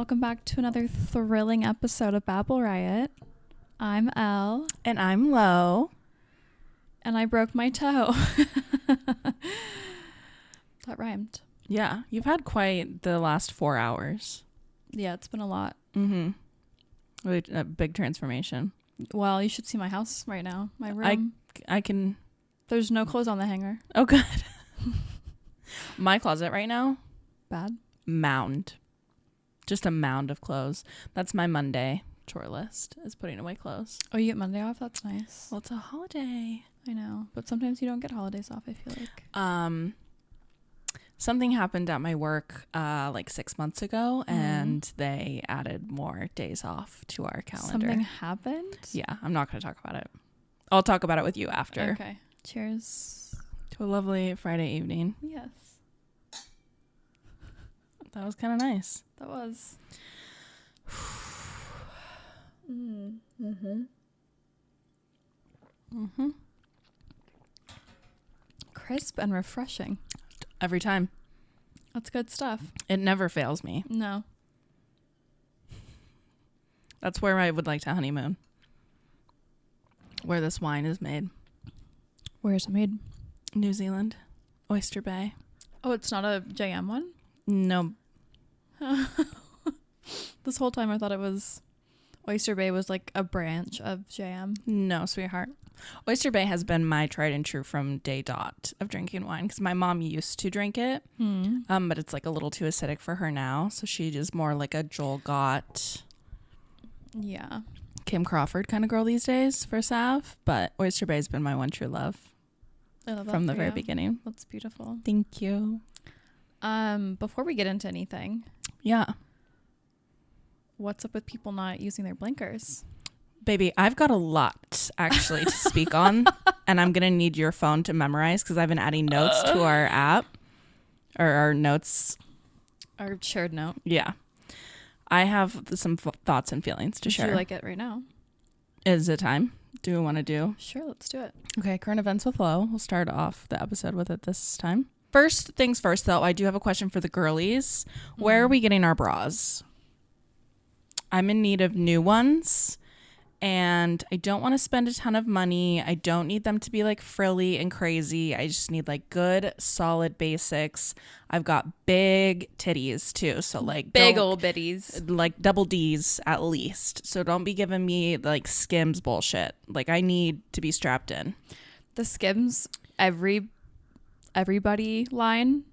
welcome back to another thrilling episode of Babble Riot. I'm Elle. And I'm Lo. And I broke my toe. That rhymed. Yeah, you've had quite the last 4 hours. Yeah, it's been a lot. Mm-hmm. Really, a big transformation. Well, you should see my house right now. My room. I can... There's no clothes on the hanger. Oh, good. My closet right now, Bad. mound. Just a mound of clothes. That's my Monday chore list, is putting away clothes. Oh, you get Monday off? That's nice. Well, it's a holiday. I know. But sometimes you don't get holidays off, I feel like. Something happened at my work like 6 months ago, and they added more days off to our calendar. Something happened? Yeah, I'm not going to talk about it. I'll talk about it with you after. Okay. Cheers. To a lovely Friday evening. Yes. That was kind of nice. That was. Mm-hmm. Crisp and refreshing. Every time. That's good stuff. It never fails me. No. That's where I would like to honeymoon. Where this wine is made. Where is it made? New Zealand. Oyster Bay. Oh, it's not a JM one? No. This whole time I thought it was Oyster Bay was like a branch of JM. No, sweetheart. Oyster Bay has been my tried and true from day dot of drinking wine, because my mom used to drink it, but it's like a little too acidic for her now, so she is more like a Joel Gott, Yeah. Kim Crawford kind of girl these days for Sav, but Oyster Bay has been my one true love I love that from the for very you. beginning. That's beautiful. Thank you. Before we get into anything, Yeah. what's up with people not using their blinkers? Baby, I've got a lot actually to speak on, and I'm going to need your phone to memorize because I've been adding notes to our app, or our notes. Our shared note. Yeah. I have some thoughts and feelings to share. Do you like it right now? Is it time? Do we want to do? Sure, let's do it. Okay, current events with Lo. We'll start off the episode with it this time. First things first, though, I do have a question for the girlies. Where are we getting our bras? I'm in need of new ones, and I don't want to spend a ton of money. I don't need them to be like frilly and crazy. I just need like good, solid basics. I've got big titties too, so like Big old bitties. like double D's at least. So don't be giving me like Skims bullshit. Like I need to be strapped in. The Skims everybody line.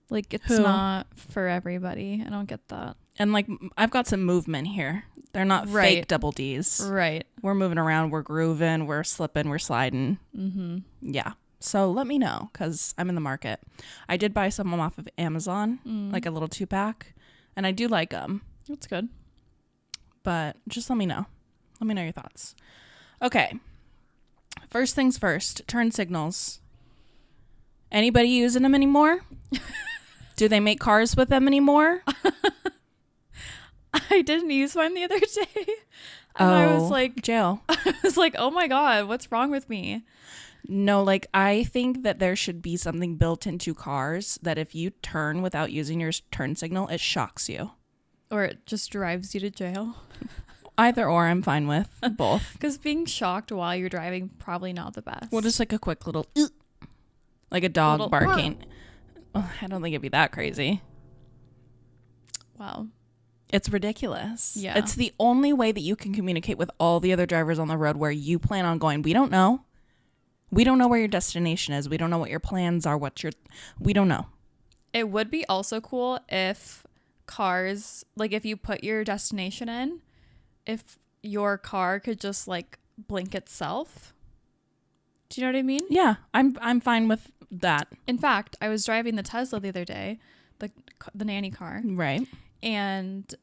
Like it's Who? not for everybody. I don't get that. And like I've got some movement here. They're not Right. fake double D's. Right. We're moving around. We're grooving. We're slipping. We're sliding. Mm-hmm. Yeah. So let me know, because I'm in the market. I did buy some off of Amazon, like a little 2-pack, and I do like them. That's good. But just let me know. Let me know your thoughts. Okay. First things first. Turn signals. Anybody using them anymore? Do they make cars with them anymore? I didn't use mine the other day. And I was like, jail. oh my God, what's wrong with me? No, like I think that there should be something built into cars that if you turn without using your turn signal, it shocks you. Or it just drives you to jail. Either or, I'm fine with both. Because being shocked while you're driving, probably not the best. Well, just like a quick little, like a dog barking. Oh, I don't think it'd be that crazy. Wow. It's ridiculous. Yeah. It's the only way that you can communicate with all the other drivers on the road where you plan on going. We don't know. We don't know where your destination is. We don't know what your plans are. We don't know. It would be also cool if cars, like if you put your destination in, if your car could just like blink itself. Do you know what I mean? Yeah, I'm fine with that. In fact, I was driving the Tesla the other day, the nanny car, Right. and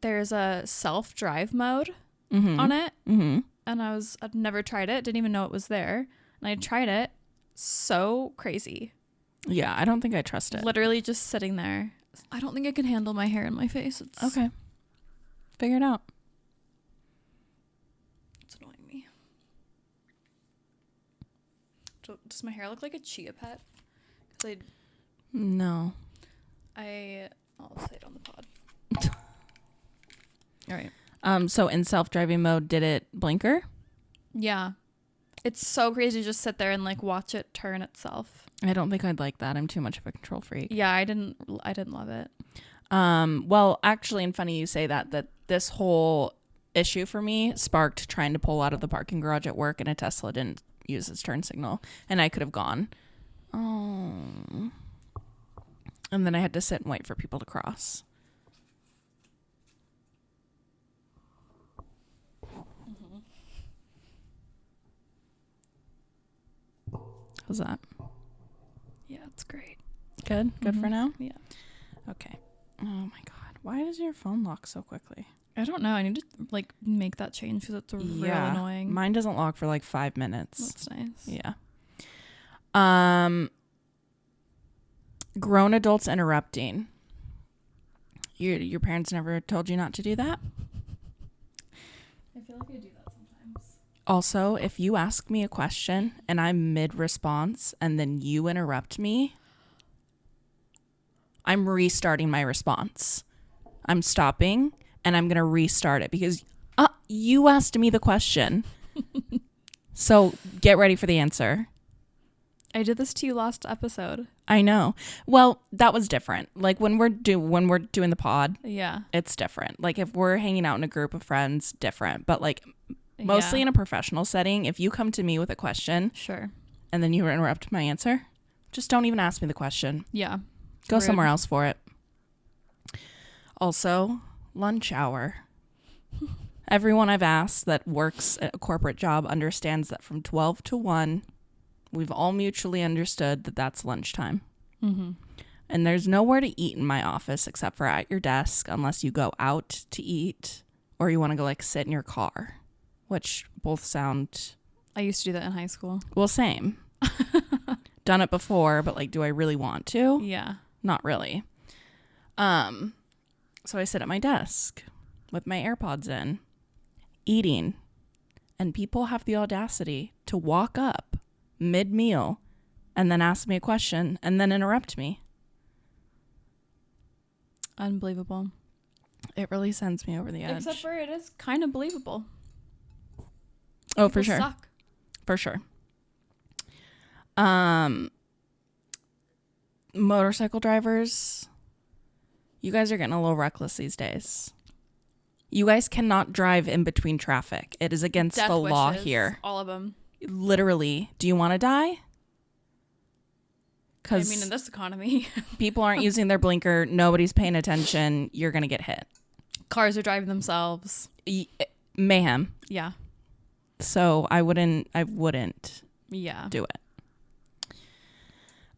there's a self-drive mode Mm-hmm. on it. Mm-hmm. And I'd never tried it, didn't even know it was there. And I tried it. So crazy. Yeah, I don't think I trust it. Literally just sitting there. I don't think I can handle my hair in my face. It's Okay. Figure it out. It's annoying me. Does my hair look like a chia pet? Because No. I'll say it on the pod. All right. So in self-driving mode, did it blinker? Yeah. It's so crazy to just sit there and like watch it turn itself. I don't think I'd like that. I'm too much of a control freak. Yeah, I didn't love it. Well, actually, and funny you say that this whole issue for me sparked trying to pull out of the parking garage at work, and a Tesla didn't use its turn signal, and I could have gone. Oh. And then I had to sit and wait for people to cross. How's that? Yeah, it's great. Good for now? Yeah. Okay. Oh my god, why does your phone lock so quickly? I don't know. I need to like make that change because it's really annoying. Mine doesn't lock for like 5 minutes. That's nice. Yeah. Grown adults interrupting. Your parents never told you not to do that? I feel like I do that sometimes. Also, if you ask me a question and I'm mid-response and then you interrupt me, I'm restarting my response. I'm stopping and I'm going to restart it because you asked me the question. So get ready for the answer. I did this to you last episode. I know. Well, that was different. Like when we're doing the pod, Yeah. it's different. Like if we're hanging out in a group of friends, different. But like mostly in a professional setting, if you come to me with a question, sure, and then you interrupt my answer, just don't even ask me the question. Yeah. Go Rude. somewhere else for it. Also, lunch hour. Everyone I've asked that works at a corporate job understands that from 12 to 1, we've all mutually understood that that's lunchtime. Mm-hmm. And there's nowhere to eat in my office except for at your desk, unless you go out to eat or you want to go like sit in your car, which both sound... I used to do that in high school. Well, same. Done it before, but like, do I really want to? Yeah. Not really. So I sit at my desk with my AirPods in, eating, and people have the audacity to walk up mid-meal and then ask me a question and then interrupt me. Unbelievable. It really sends me over the edge. Except for it is kind of believable. Oh, People for sure. Suck. For sure. Motorcycle drivers, you guys are getting a little reckless these days. You guys cannot drive in between traffic. It is against Death the law wishes, here. All of them. Literally. Do you want to die? I mean, in this economy. People aren't using their blinker. Nobody's paying attention. You're going to get hit. Cars are driving themselves. Mayhem. Yeah. So I wouldn't Yeah. do it.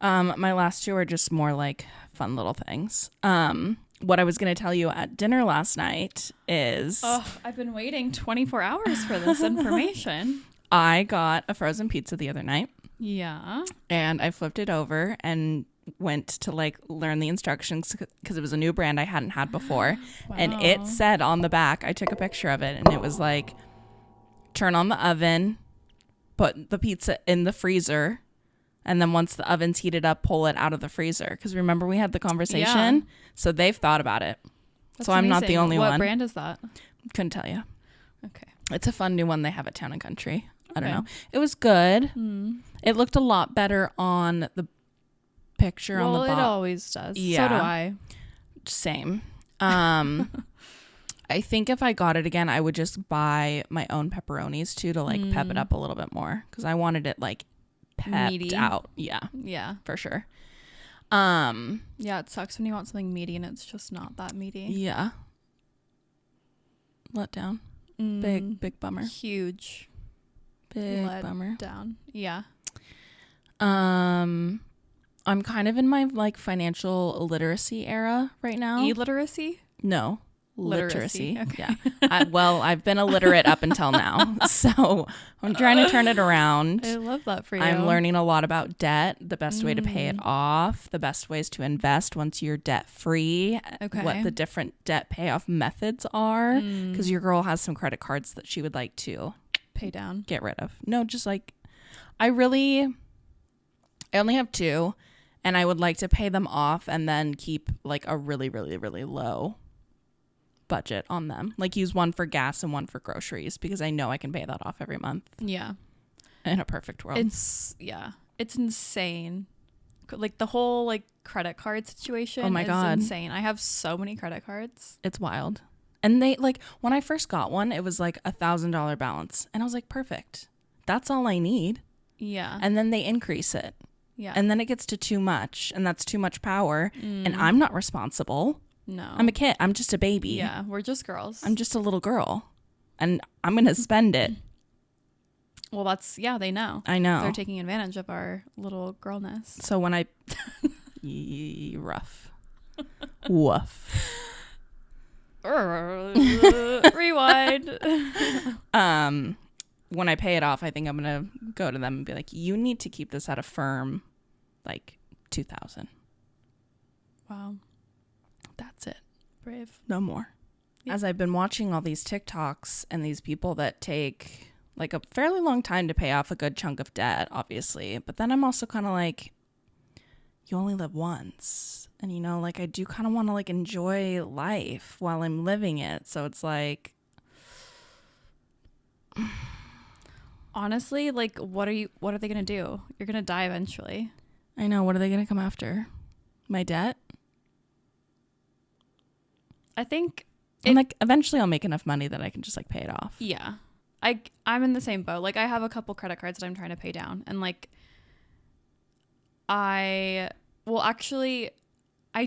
My last two are just more like fun little things. What I was going to tell you at dinner last night is... Oh, I've been waiting 24 hours for this information. I got a frozen pizza the other night. Yeah. And I flipped it over and went to like learn the instructions because it was a new brand I hadn't had before. Wow. And it said on the back, I took a picture of it, and it was like, turn on the oven, put the pizza in the freezer, and then once the oven's heated up, pull it out of the freezer. Because remember, we had the conversation. Yeah. So they've thought about it. That's so I'm not the amazing. only one. What brand is that? Couldn't tell you. Okay. It's a fun new one they have at Town and Country. I don't Okay. know. It was good. Mm. It looked a lot better on the picture on the Well, bottom. it always does. Yeah. So do I. Same. I think if I got it again, I would just buy my own pepperonis too to like pep it up a little bit more because I wanted it like pepped Meaty. out. Yeah, Yeah. for sure. Yeah, it sucks when you want something meaty and it's just not that meaty. Yeah. Let down. Big bummer. Huge. Big Let bummer. down. Yeah. I'm kind of in my like financial illiteracy era right now. Illiteracy? No. Literacy. Literacy. Okay. Yeah. Well, I've been illiterate up until now. So I'm trying to turn it around. I love that for you. I'm learning a lot about debt, the best way to pay it off, the best ways to invest once you're debt free, Okay. what the different debt payoff methods are. Because your girl has some credit cards that she would like to Pay down. get rid of. No, just like I only have two, and I would like to pay them off and then keep like a really, really, really low budget on them. Like use one for gas and one for groceries because I know I can pay that off every month. Yeah. In a perfect world. It's insane. Like the whole like credit card situation is insane. I have so many credit cards. It's wild. And they like when I first got one, it was like $1,000 balance. And I was like, perfect. That's all I need. Yeah. And then they increase it. Yeah. And then it gets to too much. And that's too much power. And I'm not responsible. No. I'm a kid. I'm just a baby. Yeah. We're just girls. I'm just a little girl. And I'm going to spend it. Well, they know. I know. They're taking advantage of our little girlness. So when I... rough. Woof. Rewind. When I pay it off, I think I'm going to go to them and be like, you need to keep this at a firm, like, $2,000. Wow. That's it. Brave. No more. Yeah. As I've been watching all these TikToks and these people that take... like a fairly long time to pay off a good chunk of debt, obviously. But then I'm also kind of like, you only live once. And, you know, like I do kind of want to like enjoy life while I'm living it. So it's like. Honestly, like, what are they going to do? You're going to die eventually. I know. What are they going to come after? My debt? I think. And like eventually I'll make enough money that I can just like pay it off. Yeah. I'm in the same boat. Like I have a couple credit cards that I'm trying to pay down, and like I actually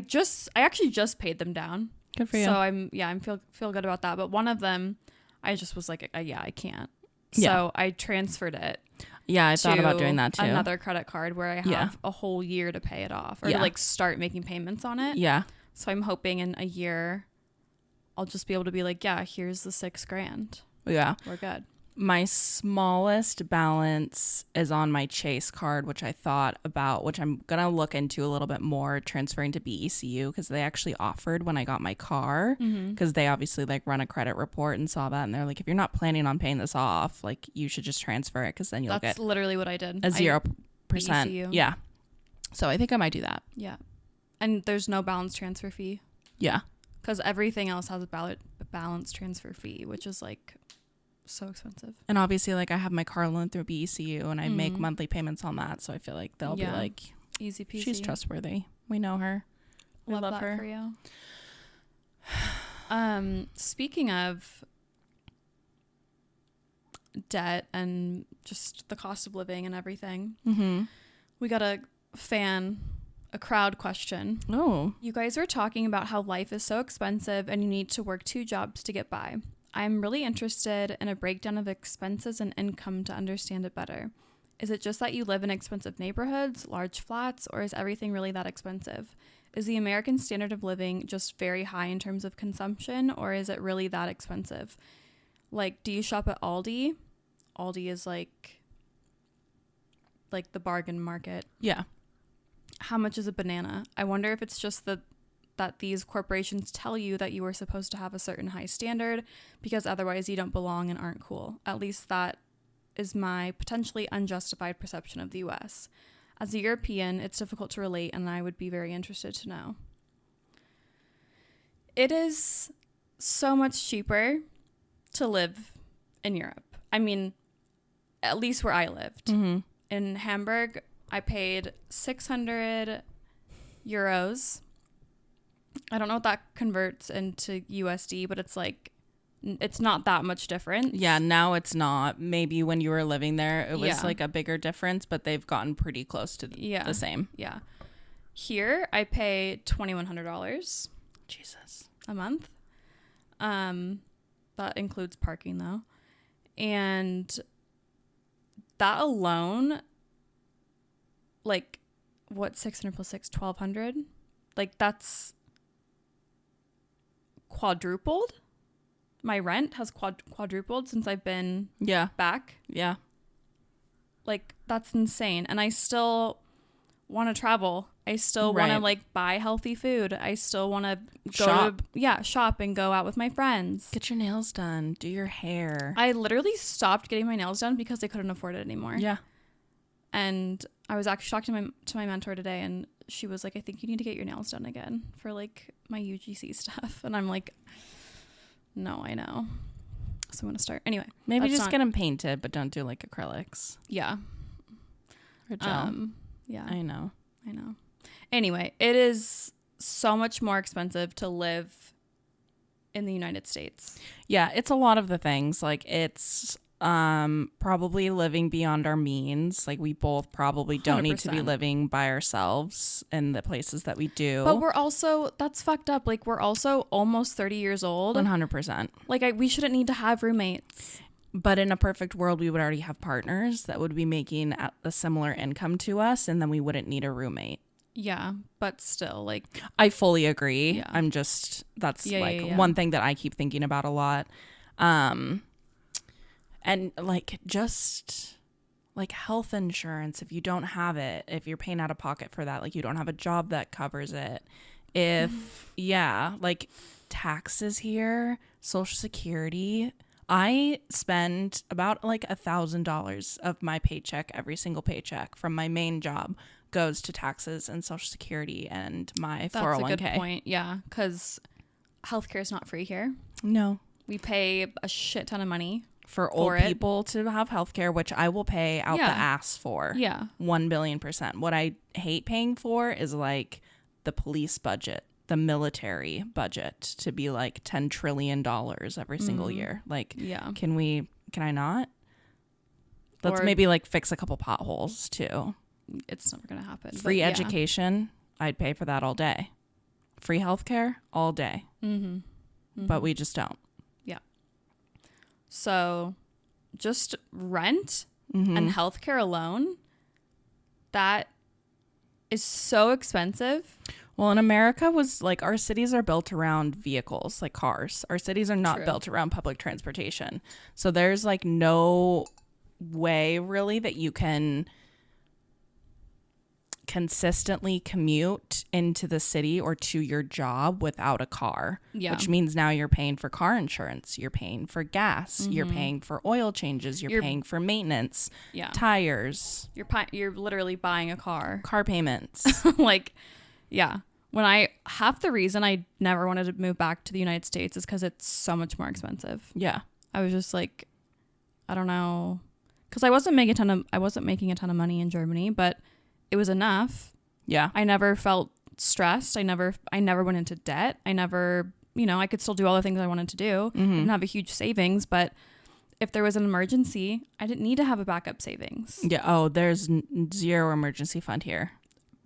just paid them down. Good for you. So I'm feel good about that. But one of them, I just was like, I can't. Yeah. So I transferred it. Yeah, I thought about doing that too. Another credit card where I have a whole year to pay it off or to like start making payments on it. Yeah. So I'm hoping in a year I'll just be able to be like, yeah, here's the $6,000. Yeah. We're good. My smallest balance is on my Chase card, which I thought about, which I'm going to look into a little bit more, transferring to BECU because they actually offered when I got my car because they obviously like run a credit report and saw that. And they're like, if you're not planning on paying this off, like you should just transfer it because then you'll That's get literally what I did. a 0%. BECU. Yeah. So I think I might do that. Yeah. And there's no balance transfer fee. Yeah. Because everything else has a balance transfer fee, which is like so expensive. And obviously, like I have my car loan through BECU and I make monthly payments on that. So I feel like they'll be like, easy peasy. She's trustworthy. We know her. We love that her. For you. Speaking of debt and just the cost of living and everything, we got a crowd question. Oh. You guys were talking about how life is so expensive and you need to work 2 jobs to get by. I'm really interested in a breakdown of expenses and income to understand it better. Is it just that you live in expensive neighborhoods, large flats, or is everything really that expensive? Is the American standard of living just very high in terms of consumption, or is it really that expensive? Like, do you shop at Aldi? Aldi is like the bargain market. Yeah. How much is a banana? I wonder if it's just that these corporations tell you that you are supposed to have a certain high standard because otherwise you don't belong and aren't cool. At least that is my potentially unjustified perception of the US. As a European, it's difficult to relate, and I would be very interested to know. It is so much cheaper to live in Europe. I mean, at least where I lived. In Hamburg, I paid 600 euros. I don't know what that converts into USD, but it's like, it's not that much difference. Yeah, now it's not. Maybe when you were living there, it was like a bigger difference, but they've gotten pretty close to the same. Yeah. Here, I pay $2,100. Jesus. A month. That includes parking, though. And that alone, like, what, 600 plus 6, 1,200? Like, that's quadrupled. My rent has quadrupled since I've been back. Yeah. Like, that's insane. And I still want to travel. I still want to, like, buy healthy food. I still want to shop and go out with my friends. Get your nails done. Do your hair. I literally stopped getting my nails done because I couldn't afford it anymore. Yeah. And I was actually talking to my mentor today, and she was like, I think you need to get your nails done again for, like, my UGC stuff. And I'm like, No, I know. So I'm going to start. Anyway. Maybe just get them painted, but don't do like acrylics. Yeah. Or gel. Yeah. I know. Anyway, it is so much more expensive to live in the United States. Yeah, it's a lot of the things. Like it's probably living beyond our means. Like we both probably don't 100%. need to be living by ourselves in the places that we do. But we're also, that's fucked up. Like we're also almost 30 years old. 100%. Like we shouldn't need to have roommates. But in a perfect world, we would already have partners that would be making a similar income to us, and then we wouldn't need a roommate. Yeah, but still, like... I fully agree. Yeah. I'm just... That's Yeah. one thing that I keep thinking about a lot. And like just like health insurance, if you don't have it, if you're paying out of pocket for that, like you don't have a job that covers it. If, like taxes here, Social Security... I spend about like $1,000 of my paycheck, every single paycheck from my main job goes to taxes and Social Security and my 401k. That's a good point. Yeah, because healthcare is not free here. No. We pay a shit ton of money for old people to have healthcare, which I will pay out the ass for. Yeah. 1 billion%. What I hate paying for is like the police budget, the military budget to be like $10 trillion every single year. Like, can I not? Let's maybe like fix a couple potholes too. It's never going to happen. Free education. I'd pay for that all day. Free healthcare all day. But we just don't. Yeah. So just rent and healthcare alone, that is so expensive. Well, in America was like our cities are built around vehicles, like cars. Our cities are not built around public transportation. So there's like no way really that you can consistently commute into the city or to your job without a car, which means now you're paying for car insurance, you're paying for gas, you're paying for oil changes, you're paying for maintenance, tires. You're literally buying a car payments. like, yeah. Half the reason I never wanted to move back to the United States is because it's so much more expensive. Yeah. I was just like, I don't know. Because I wasn't making a ton of money in Germany, but it was enough. Yeah. I never felt stressed. I never went into debt. I never, I could still do all the things I wanted to do. I didn't have a huge savings, but if there was an emergency, I didn't need to have a backup savings. Yeah. Oh, there's zero emergency fund here.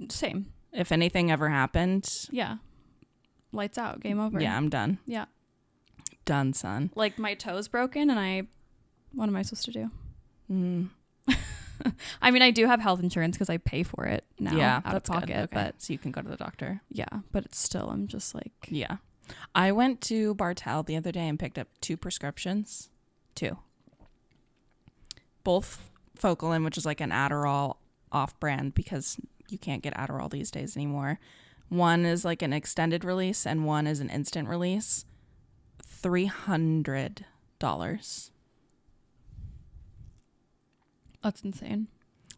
Same. If anything ever happened. Yeah. Lights out. Game over. Yeah, I'm done. Yeah. Done, son. Like my toe's broken and what am I supposed to do? I mean, I do have health insurance because I pay for it now out of pocket. Okay. But so you can go to the doctor. Yeah, but it's still, I'm just like. Yeah. I went to Bartell the other day and picked up 2 prescriptions. 2. Both Focalin, which is like an Adderall off-brand because you can't get Adderall these days anymore. One is like an extended release and one is an instant release. $300. That's insane.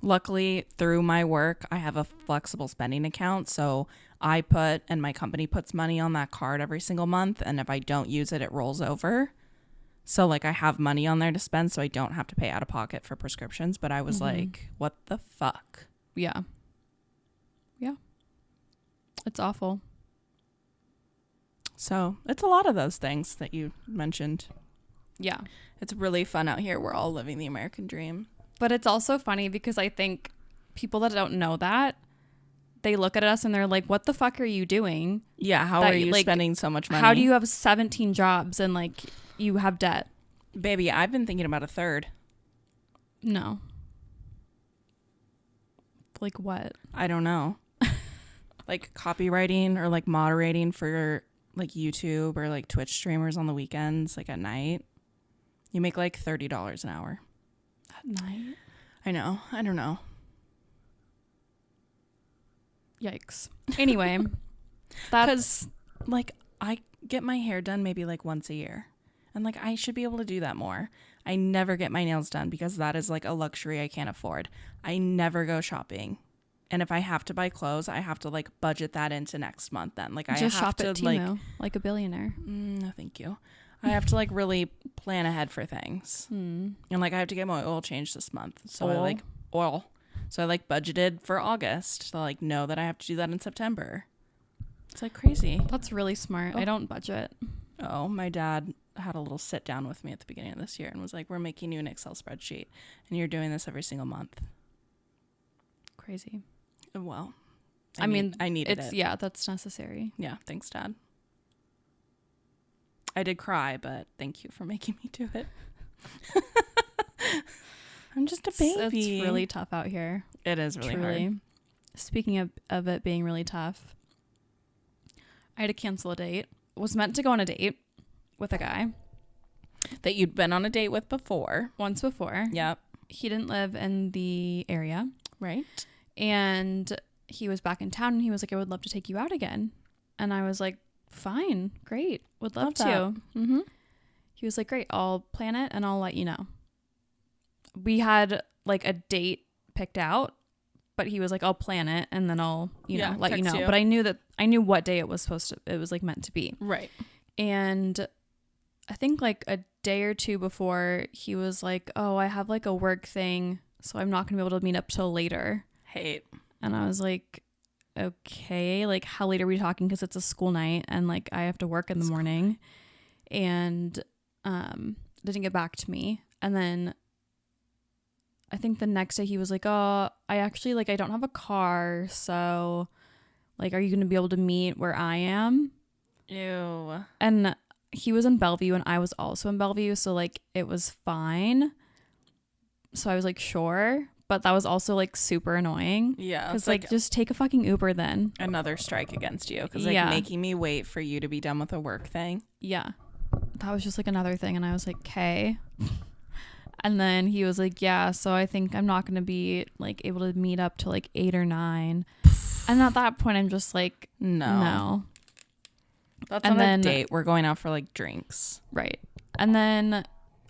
Luckily, through my work, I have a flexible spending account. So I put, and my company puts money on that card every single month. And if I don't use it, it rolls over. So like I have money on there to spend so I don't have to pay out of pocket for prescriptions. But I was like, what the fuck? Yeah. Yeah. It's awful. So it's a lot of those things that you mentioned. Yeah. It's really fun out here. We're all living the American dream. But it's also funny because I think people that don't know that, they look at us and they're like, what the fuck are you doing? Yeah. How are you spending so much money? How do you have 17 jobs and like you have debt? Baby, I've been thinking about a third. No. Like what? I don't know. Like copywriting or like moderating for like YouTube or like Twitch streamers on the weekends, like at night. You make like $30 an hour. At night? I know. I don't know. Yikes. Anyway, that's like I get my hair done maybe like once a year. And like I should be able to do that more. I never get my nails done because that is like a luxury I can't afford. I never go shopping. And if I have to buy clothes, I have to like budget that into next month then. Like I just have shop to at Temu, like a billionaire. No, thank you. I have to like really plan ahead for things. And like I have to get my oil changed this month. So I like oil. So I like budgeted for August to like know that I have to do that in September. It's like crazy. That's really smart. I don't budget. Oh, my dad had a little sit down with me at the beginning of this year and was like, we're making you an Excel spreadsheet and you're doing this every single month. Crazy. Well, I mean, I needed it. Yeah, that's necessary. Yeah. Thanks, Dad. I did cry, but thank you for making me do it. I'm just a baby. It's really tough out here. It is really hard. Speaking of it being really tough, I had to cancel a date. Was meant to go on a date with a guy that you'd been on a date with before. Once before. Yep. He didn't live in the area. Right. And he was back in town and he was like, I would love to take you out again. And I was like, fine, great. Would love to. Mm-hmm. He was like, great, I'll plan it and I'll let you know. We had like a date picked out, but he was like, I'll plan it and then I'll, let you know. But I knew what day it was like meant to be. Right. And I think like a day or two before, he was like, oh, I have like a work thing, so I'm not going to be able to meet up till later. Hate. And I was like, okay, like how late are we talking? Because it's a school night and like I have to work in the morning. And didn't get back to me. And then I think the next day he was like, oh, I actually like I don't have a car, so like are you going to be able to meet where I am? Ew. And he was in Bellevue and I was also in Bellevue, so like it was fine. So I was like, sure. But that was also like super annoying. Yeah. Because like just take a fucking Uber then. Another strike against you. Because like making me wait for you to be done with a work thing. Yeah. That was just like another thing. And I was like, okay. And then he was like, yeah, so I think I'm not going to be like able to meet up till like 8 or 9. And at that point, I'm just like, no. That's not a date. We're going out for like drinks. Right. And then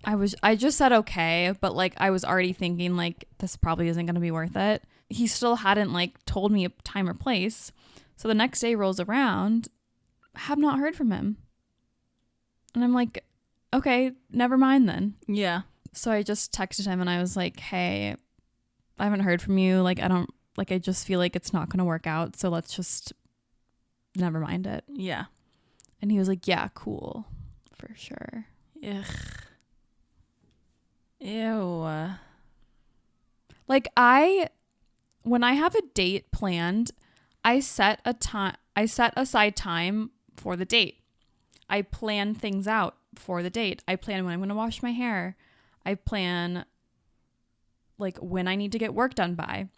I just said okay, but like I was already thinking like this probably isn't going to be worth it. He still hadn't like told me a time or place. So the next day rolls around, have not heard from him. And I'm like, okay, never mind then. Yeah. So I just texted him and I was like, hey, I haven't heard from you. Like, I just feel like it's not going to work out. So let's just never mind it. Yeah. And he was like, yeah, cool. For sure. Ugh. Ew. Like when I have a date planned, I set aside time for the date. I plan things out for the date. I plan when I'm going to wash my hair. I plan like when I need to get work done by.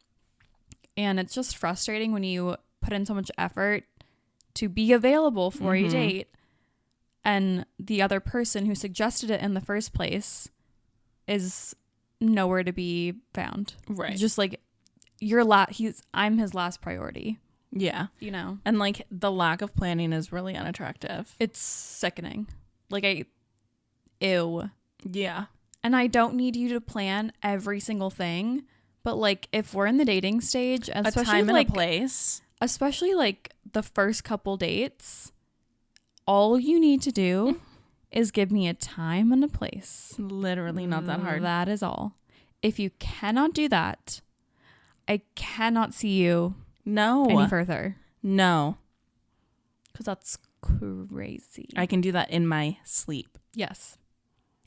And it's just frustrating when you put in so much effort to be available for a date and the other person who suggested it in the first place is nowhere to be found. Right. Just like I'm his last priority. Yeah. You know. And like the lack of planning is really unattractive. It's sickening. Like ew. Yeah. And I don't need you to plan every single thing, but like if we're in the dating stage, especially a time like and a place, especially like the first couple dates, all you need to do is give me a time and a place. Literally not that hard. That is all. If you cannot do that, I cannot see you any further. No. Because that's crazy. I can do that in my sleep. Yes.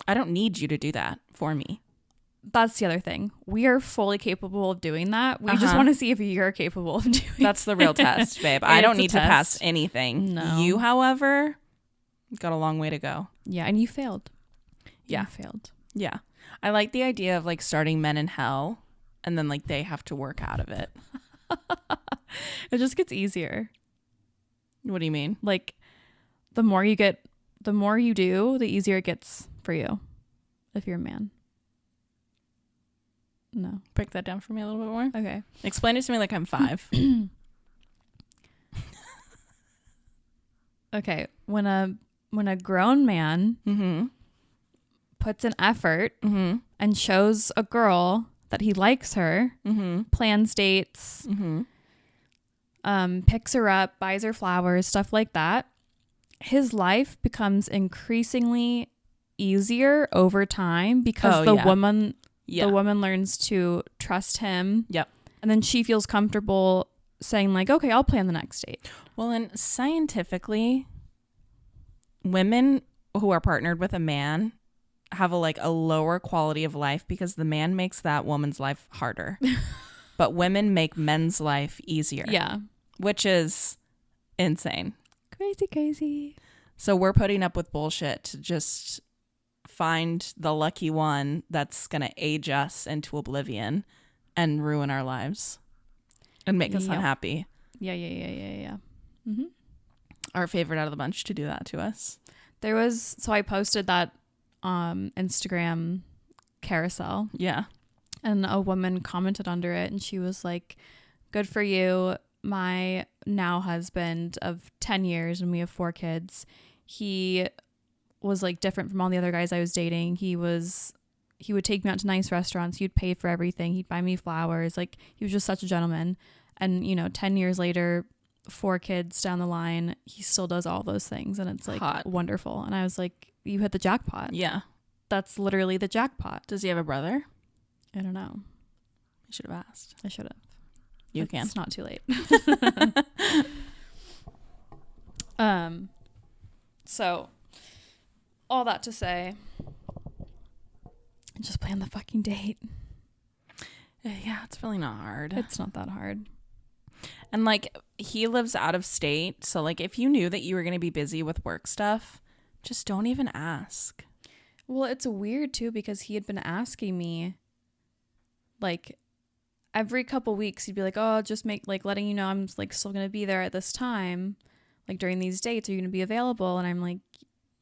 I don't need you to do that for me. That's the other thing. We are fully capable of doing that. We just want to see if you're capable of doing it. That's the real test, babe. I don't need to pass anything. No. You, however, got a long way to go. Yeah, and you failed. Yeah. You failed. Yeah. I like the idea of like starting men in hell and then like they have to work out of it. It just gets easier. What do you mean? Like the more you do, the easier it gets for you if you're a man. No. Break that down for me a little bit more. Okay. Explain it to me like I'm 5. Okay. When a grown man puts an effort and shows a girl that he likes her, plans dates, picks her up, buys her flowers, stuff like that, his life becomes increasingly easier over time because the woman learns to trust him. Yep. And then she feels comfortable saying like, okay, I'll plan the next date. Well, and scientifically, women who are partnered with a man have a lower quality of life because the man makes that woman's life harder. But women make men's life easier. Yeah. Which is insane. Crazy. So we're putting up with bullshit to just find the lucky one that's going to age us into oblivion and ruin our lives and make us unhappy. Yeah. Mm-hmm. Our favorite out of the bunch to do that to us. So I posted that Instagram carousel. Yeah. And a woman commented under it and she was like, good for you. My now husband of 10 years and we have 4 kids. He was like different from all the other guys I was dating. He would take me out to nice restaurants. He'd pay for everything. He'd buy me flowers. Like he was just such a gentleman. And 10 years later, 4 kids down the line, he still does all those things. And it's like wonderful. And I was like, you hit the jackpot. Yeah. That's literally the jackpot. Does he have a brother? I don't know. You should have asked. I should have. It's not too late. So all that to say, just plan the fucking date. Yeah, it's really not hard. It's not that hard. And like he lives out of state, so like if you knew that you were going to be busy with work stuff, just don't even ask. Well, it's weird too because he had been asking me like every couple weeks he'd be like, oh, just letting you know I'm like still going to be there at this time. Like during these dates, are you going to be available? And I'm like,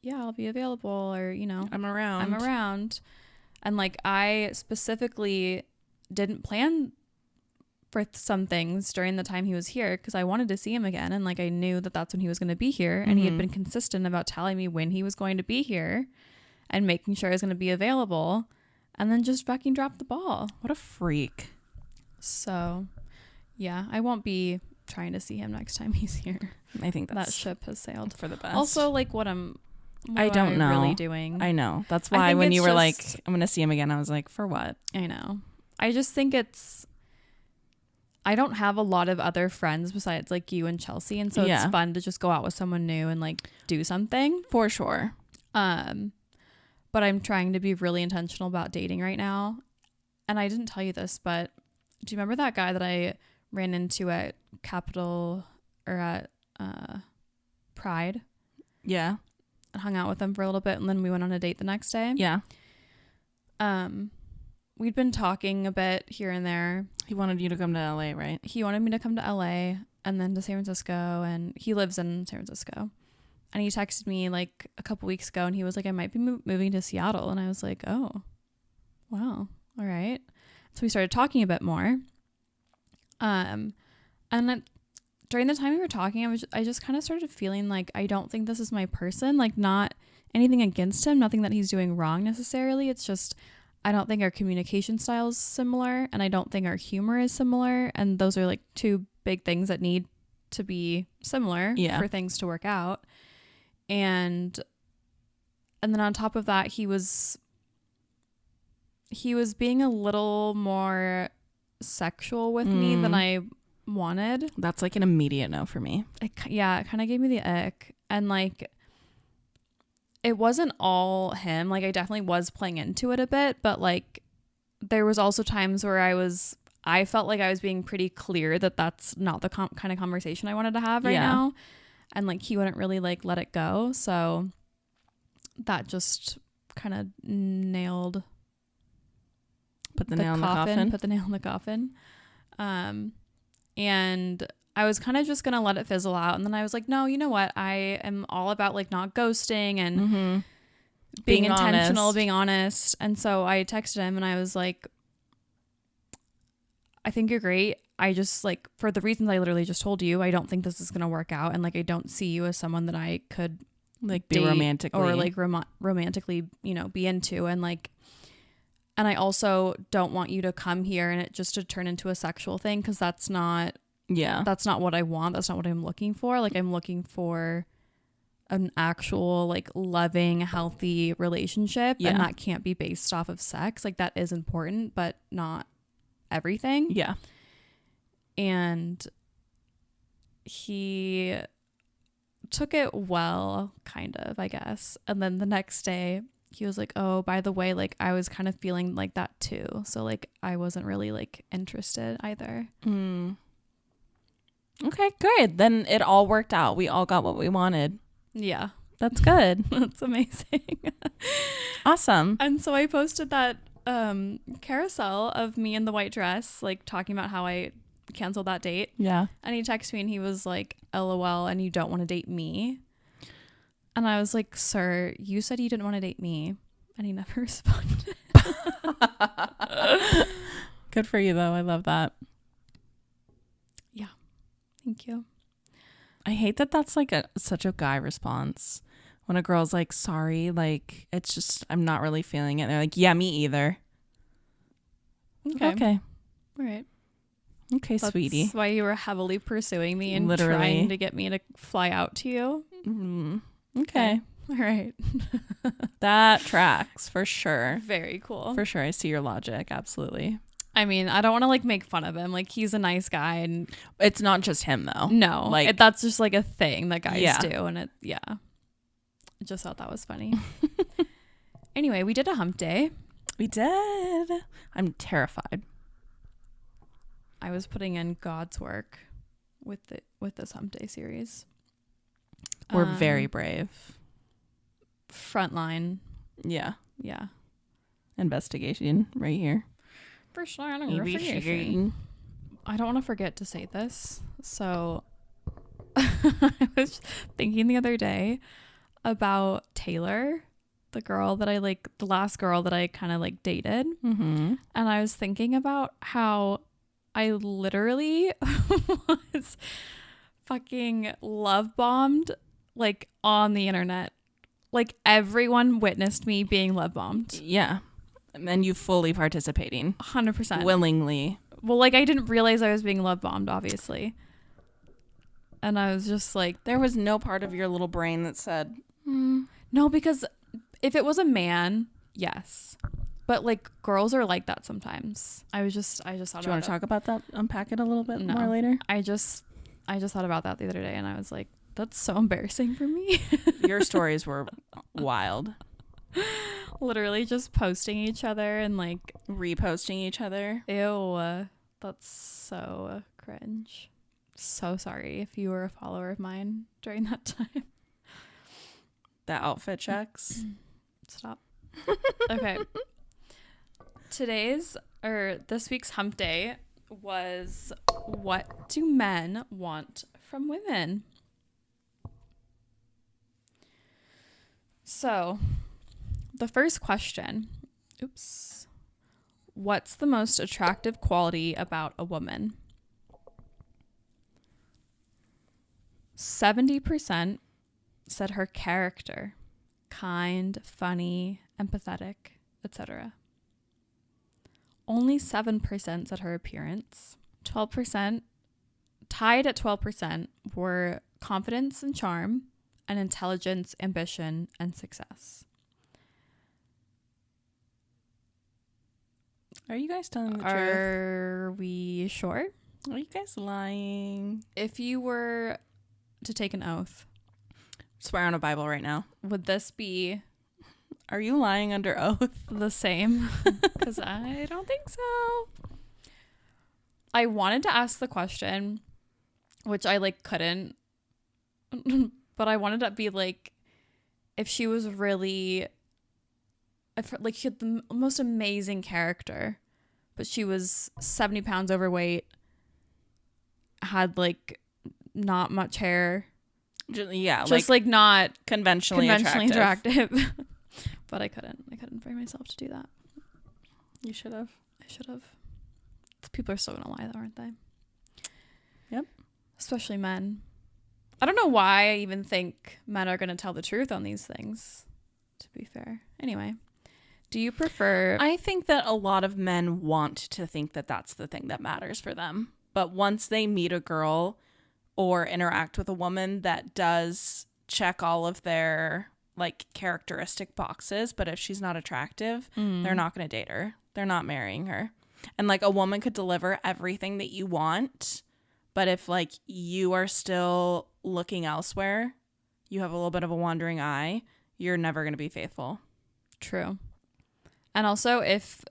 yeah, I'll be available. Or, I'm around. And like I specifically didn't plan for some things during the time he was here because I wanted to see him again. And like I knew that that's when he was going to be here. And he had been consistent about telling me when he was going to be here and making sure I was going to be available. And then just fucking dropped the ball. What a freak. So, yeah, I won't be trying to see him next time he's here. I think that ship has sailed for the best. Also, like, what I don't know. Really doing. I know. That's why when you were like, I'm going to see him again, I was like, for what? I know. I just think I don't have a lot of other friends besides like you and Chelsea. And so it's fun to just go out with someone new and like do something. For sure. But I'm trying to be really intentional about dating right now. And I didn't tell you this, but do you remember that guy that I ran into at Pride? Yeah. And hung out with him for a little bit and then we went on a date the next day. Yeah. We'd been talking a bit here and there. He wanted you to come to LA, right? He wanted me to come to LA and then to San Francisco, and he lives in San Francisco. And he texted me like a couple weeks ago and he was like, I might be moving to Seattle. And I was like, oh, wow. All right. So we started talking a bit more. And then during the time we were talking, I just kind of started feeling like I don't think this is my person. Like not anything against him, nothing that he's doing wrong necessarily. It's just I don't think our communication style is similar, and I don't think our humor is similar. And those are like 2 big things that need to be similar for things to work out. And then on top of that, he was being a little more sexual with me than I wanted. That's like an immediate no for me. It kind of gave me the ick. And like it wasn't all him. Like I definitely was playing into it a bit, but like there was also times where I felt like I was being pretty clear that that's not the kind of conversation I wanted to have right now. And like he wouldn't really like let it go. So that just kind of put the nail in the coffin. And I was kind of just going to let it fizzle out. And then I was like, no, you know what? I am all about like not ghosting and being intentional, being honest. And so I texted him and I was like, I think you're great. I just like, for the reasons I literally just told you, I don't think this is going to work out. And like, I don't see you as someone that I could like be romantically or like romantically, be into. And like, and I also don't want you to come here and it just to turn into a sexual thing. 'Cause that's not what I want. That's not what I'm looking for. Like I'm looking for an actual like loving, healthy relationship, Yeah. and that can't be based off of sex. Like that is important, but not everything. Yeah. And he took it well, kind of, I guess. And then the next day he was like, oh, by the way, like I was kind of feeling like that too. So like I wasn't really like interested either. Okay, good. Then it all worked out. We all got what we wanted. Yeah. That's good. That's amazing. Awesome. And so I posted that carousel of me in the white dress, like talking about how I canceled that date. Yeah. And he texted me and he was like, LOL, and you don't want to date me? And I was like, sir, you said you didn't want to date me. And he never responded. Good for you, though. I love that. Yeah. Thank you. I hate that that's like such a guy response. When a girl's like, sorry, like, it's just, I'm not really feeling it. They're like, yeah, me either. Okay. All right. Okay, That's sweetie. That's why you were heavily pursuing me and Literally trying to get me to fly out to you. Okay. All right. That tracks for sure. Very cool. For sure. I see your logic. Absolutely. I mean, I don't want to like make fun of him. Like he's a nice guy, and It's not just him though. no, Like that's just like a thing that guys Yeah. do, and I just thought that was funny. Anyway, we did a hump day. we did. I'm terrified. I was putting in God's work with this hump day series. We're very brave. Frontline. Yeah. Yeah. Investigation right here. First line of investigation. I don't want to forget to say this. So I was thinking the other day about Taylor, the last girl that I kind of like dated. Mm-hmm. And I was thinking about how I literally was fucking love bombed like on the internet. Like everyone witnessed me being love bombed. Yeah. And then you fully participating. 100%. Willingly. Well, like I didn't realize I was being love bombed, obviously. And I was just like, There was no part of your little brain that said, no, because if it was a man, yes. But like girls are like that sometimes. I just thought do you about want to talk about that? Unpack it a little bit more later? I just thought about that the other day, and I was like, that's so embarrassing for me. Your stories were wild. Literally just posting each other and like Reposting each other. ew, that's so cringe. So sorry if you were a follower of mine during that time. The outfit checks. Stop. Okay. This week's hump day was, what do men want from women? So, the first question, what's the most attractive quality about a woman? 70% said her character, kind, funny, empathetic, etc. Only 7% said her appearance. 12%, tied at 12%, were confidence and charm, and intelligence, ambition, and success. Are you guys telling the truth? Are we sure? Are you guys lying? If you were to take an oath, Swear on a Bible right now. would this be Are you lying under oath? the same? Because I don't think so. I wanted to ask the question, which I like couldn't, but I wanted to be like, if she was really, like she had the most amazing character, but she was 70 pounds overweight, had like not much hair. Yeah, Just like not conventionally attractive. But I couldn't bring myself to do that. You should have. I should have. People are still gonna lie though, aren't they? Yep. Especially men. I don't know why I even think men are gonna tell the truth on these things, to be fair. Anyway, do you prefer... I think that a lot of men want to think that that's the thing that matters for them. But once they meet a girl or interact with a woman that does check all of their like characteristic boxes, but if she's not attractive, they're not going to date her. They're not marrying her. And like a woman could deliver everything that you want, but if like you are still looking elsewhere, you have a little bit of a wandering eye, you're never going to be faithful. True. And also, if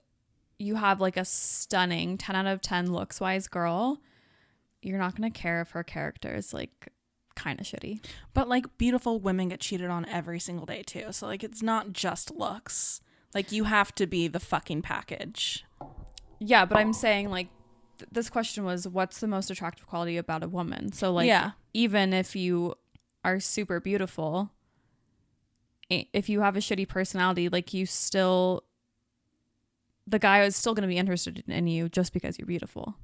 you have like a stunning 10 out of 10 looks wise girl, you're not going to care if her character is like kind of shitty. But like beautiful women get cheated on every single day too. So like it's not just looks. Like you have to be the fucking package. Yeah, but I'm saying like this question was, what's the most attractive quality about a woman? So like even if you are super beautiful, if you have a shitty personality, like you still, the guy is still going to be interested in you just because you're beautiful.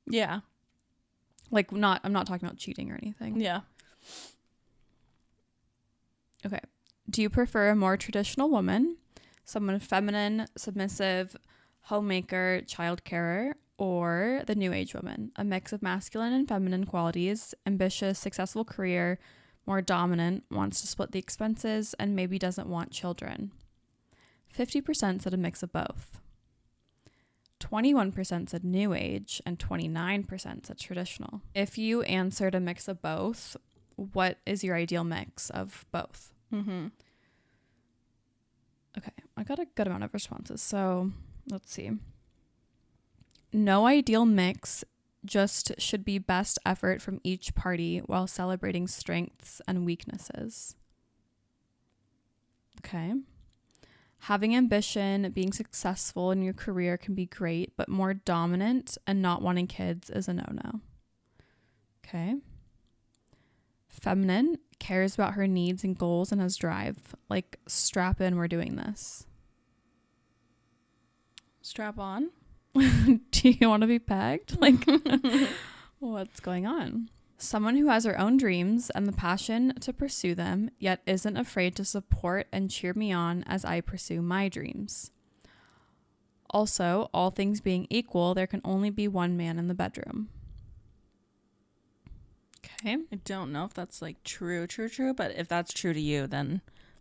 Yeah. Like I'm not talking about cheating or anything. Yeah. Okay. Do you prefer a more traditional woman, someone feminine, submissive, homemaker, child carer, or the new age woman, a mix of masculine and feminine qualities, ambitious, successful career, more dominant, wants to split the expenses, and maybe doesn't want children? 50% said a mix of both. 21% said new age, and 29% said traditional. If you answered a mix of both, what is your ideal mix of both? Mm-hmm. Okay, I got a good amount of responses, so let's see. No ideal mix, just should be best effort from each party while celebrating strengths and weaknesses. Okay. Having ambition, being successful in your career can be great, but more dominant and not wanting kids is a no-no. Okay. Feminine, cares about her needs and goals and has drive. Like, strap in, we're doing this. Strap on. Do you want to be pegged? Like, what's going on? Someone who has her own dreams and the passion to pursue them, yet isn't afraid to support and cheer me on as I pursue my dreams. Also, all things being equal, there can only be one man in the bedroom. Okay. I don't know if that's like true, but if that's true to you, then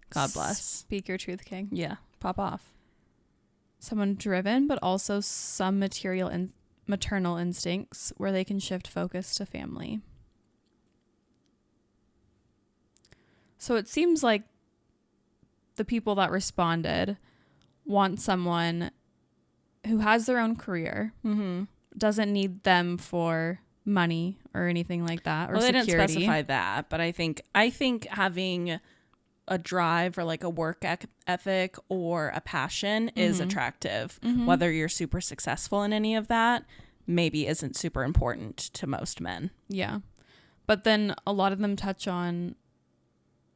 God bless. Speak your truth, King. Yeah, pop off. Someone driven, but also some maternal instincts where they can shift focus to family. So it seems like the people that responded want someone who has their own career, doesn't need them for money or anything like that, or security. They didn't specify that, but I think having a drive or like a work ethic or a passion is attractive. Whether you're super successful in any of that maybe isn't super important to most men. Yeah. But then a lot of them touch on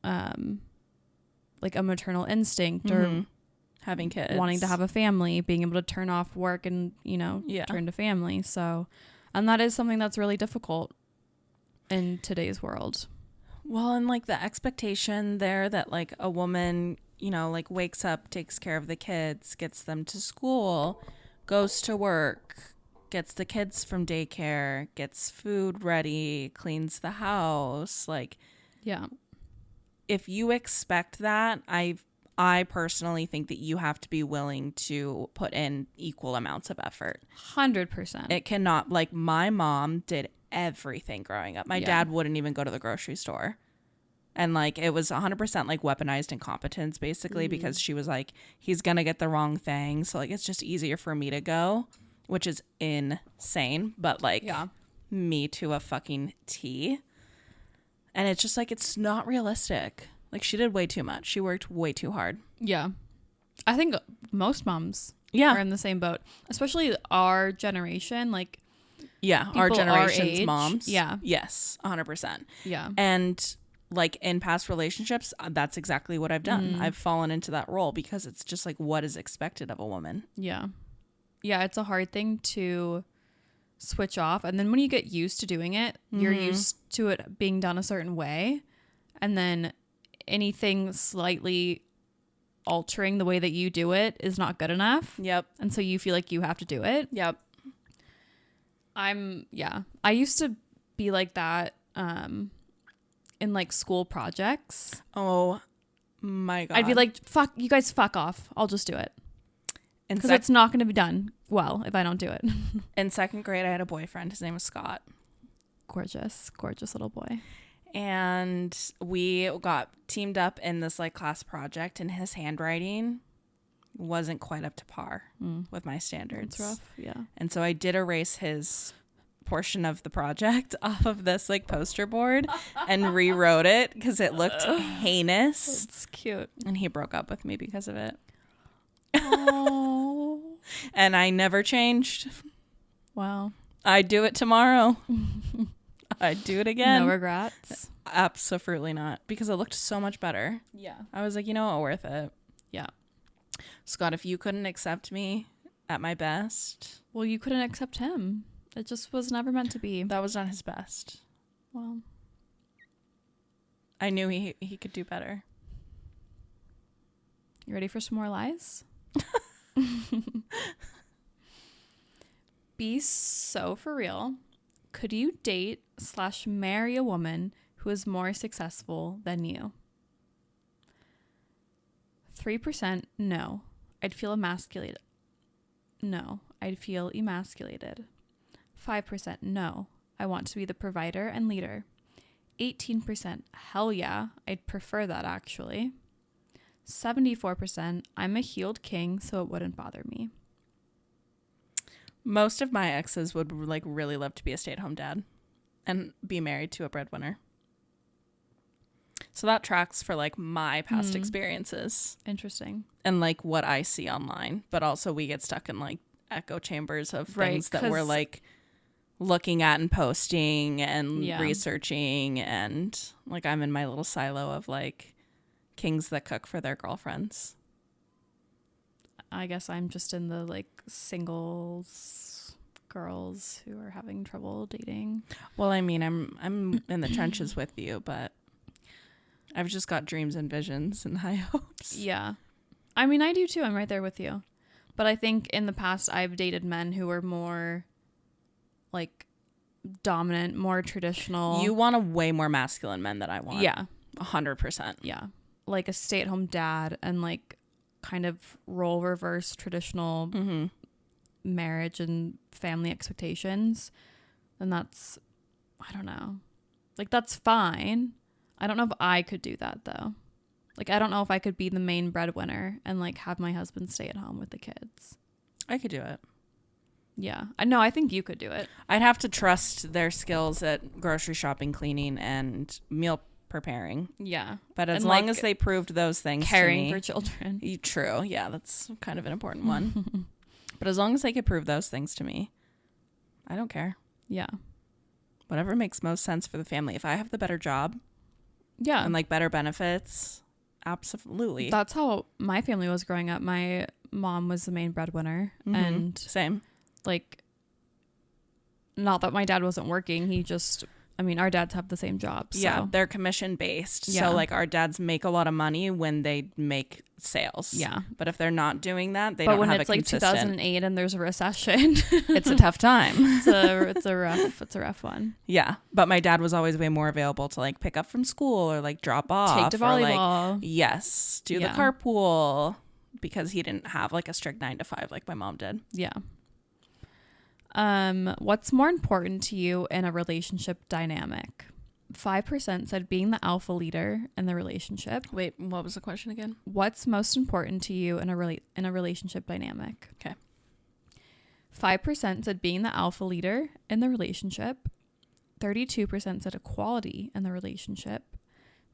like a maternal instinct or having kids, wanting to have a family, being able to turn off work and, turn to family. So, and that is something that's really difficult in today's world. Well, and like the expectation there that like a woman, like wakes up, takes care of the kids, gets them to school, goes to work, gets the kids from daycare, gets food ready, cleans the house. Like, yeah. If you expect that, I personally think that you have to be willing to put in equal amounts of effort. 100%. It cannot, like my mom did everything growing up. My dad wouldn't even go to the grocery store. And like it was 100% like weaponized incompetence basically because she was like, he's going to get the wrong thing. So like it's just easier for me to go, which is insane. But like me to a fucking T. And it's just like, it's not realistic. Like she did way too much. She worked way too hard. Yeah. I think most moms are in the same boat, especially our generation. Like, our generation's our moms. Yeah. Yes, 100%. Yeah. And like in past relationships, that's exactly what I've done. I've fallen into that role because it's just like what is expected of a woman. Yeah. Yeah, it's a hard thing to switch off. And then when you get used to doing it, you're used to it being done a certain way. And then anything slightly altering the way that you do it is not good enough. Yep. And so you feel like you have to do it. Yep. I used to be like that in like school projects. Oh my God. I'd be like, fuck, you guys fuck off. I'll just do it. Because it's not going to be done well if I don't do it. In second grade, I had a boyfriend. His name was Scott. Gorgeous little boy. And we got teamed up in this like class project, and his handwriting wasn't quite up to par with my standards. It's rough, yeah. And so I did erase his portion of the project off of this like poster board and rewrote it because it looked heinous. It's cute. And he broke up with me because of it. Oh. And I never changed. Wow. I'd do it tomorrow. I'd do it again. No regrets? Absolutely not. Because it looked so much better. Yeah. I was like, you know what, worth it. Yeah. Scott, if you couldn't accept me at my best. Well, you couldn't accept him. It just was never meant to be. That was not his best. Well. I knew he could do better. You ready for some more lies? Be so for real. Could you date / marry a woman who is more successful than you? 3% no. I'd feel emasculated. No, I'd feel emasculated. 5% no. I want to be the provider and leader. 18% hell yeah. I'd prefer that actually. 74% I'm a healed king, so it wouldn't bother me. Most of my exes would like really love to be a stay-at-home dad and be married to a breadwinner. So that tracks for like my past experiences. Interesting. And like what I see online. But also we get stuck in like echo chambers of things that we're like looking at and posting and researching. And like I'm in my little silo of like kings that cook for their girlfriends. I guess I'm just in the like singles girls who are having trouble dating. Well, I mean, I'm in the trenches with you, but I've just got dreams and visions and high hopes. Yeah. I mean, I do too. I'm right there with you. But I think in the past I've dated men who were more like dominant, more traditional. You want a way more masculine men than I want. Yeah. 100%. Yeah. Like a stay-at-home dad and like kind of role reverse traditional marriage and family expectations. And that's, I don't know. Like that's fine. I don't know if I could do that though. Like I don't know if I could be the main breadwinner and like have my husband stay at home with the kids. I could do it. Yeah. I know. I think you could do it. I'd have to trust their skills at grocery shopping, cleaning, and meal preparing. Yeah. But as long as they proved those things caring to me, for children. True. Yeah, that's kind of an important one. But as long as they could prove those things to me, I don't care. Yeah. Whatever makes most sense for the family. If I have the better job, yeah, and like better benefits, absolutely. That's how my family was growing up. My mom was the main breadwinner, and same. Like, not that my dad wasn't working. He just, I mean, our dads have the same job. So. Yeah, they're commission based. Yeah. So like our dads make a lot of money when they make sales. Yeah. But if they're not doing that, they don't have a consistent. But when it's like 2008 and there's a recession, it's a tough time. it's a rough one. Yeah. But my dad was always way more available to like pick up from school or like drop off. Take to volleyball. Or, like, yes. Do the carpool because he didn't have like a strict 9 to 5 like my mom did. Yeah. What's more important to you in a relationship dynamic? 5% said being the alpha leader in the relationship. Wait, what was the question again? What's most important to you in a relationship dynamic? Okay. 5% said being the alpha leader in the relationship. 32% said equality in the relationship.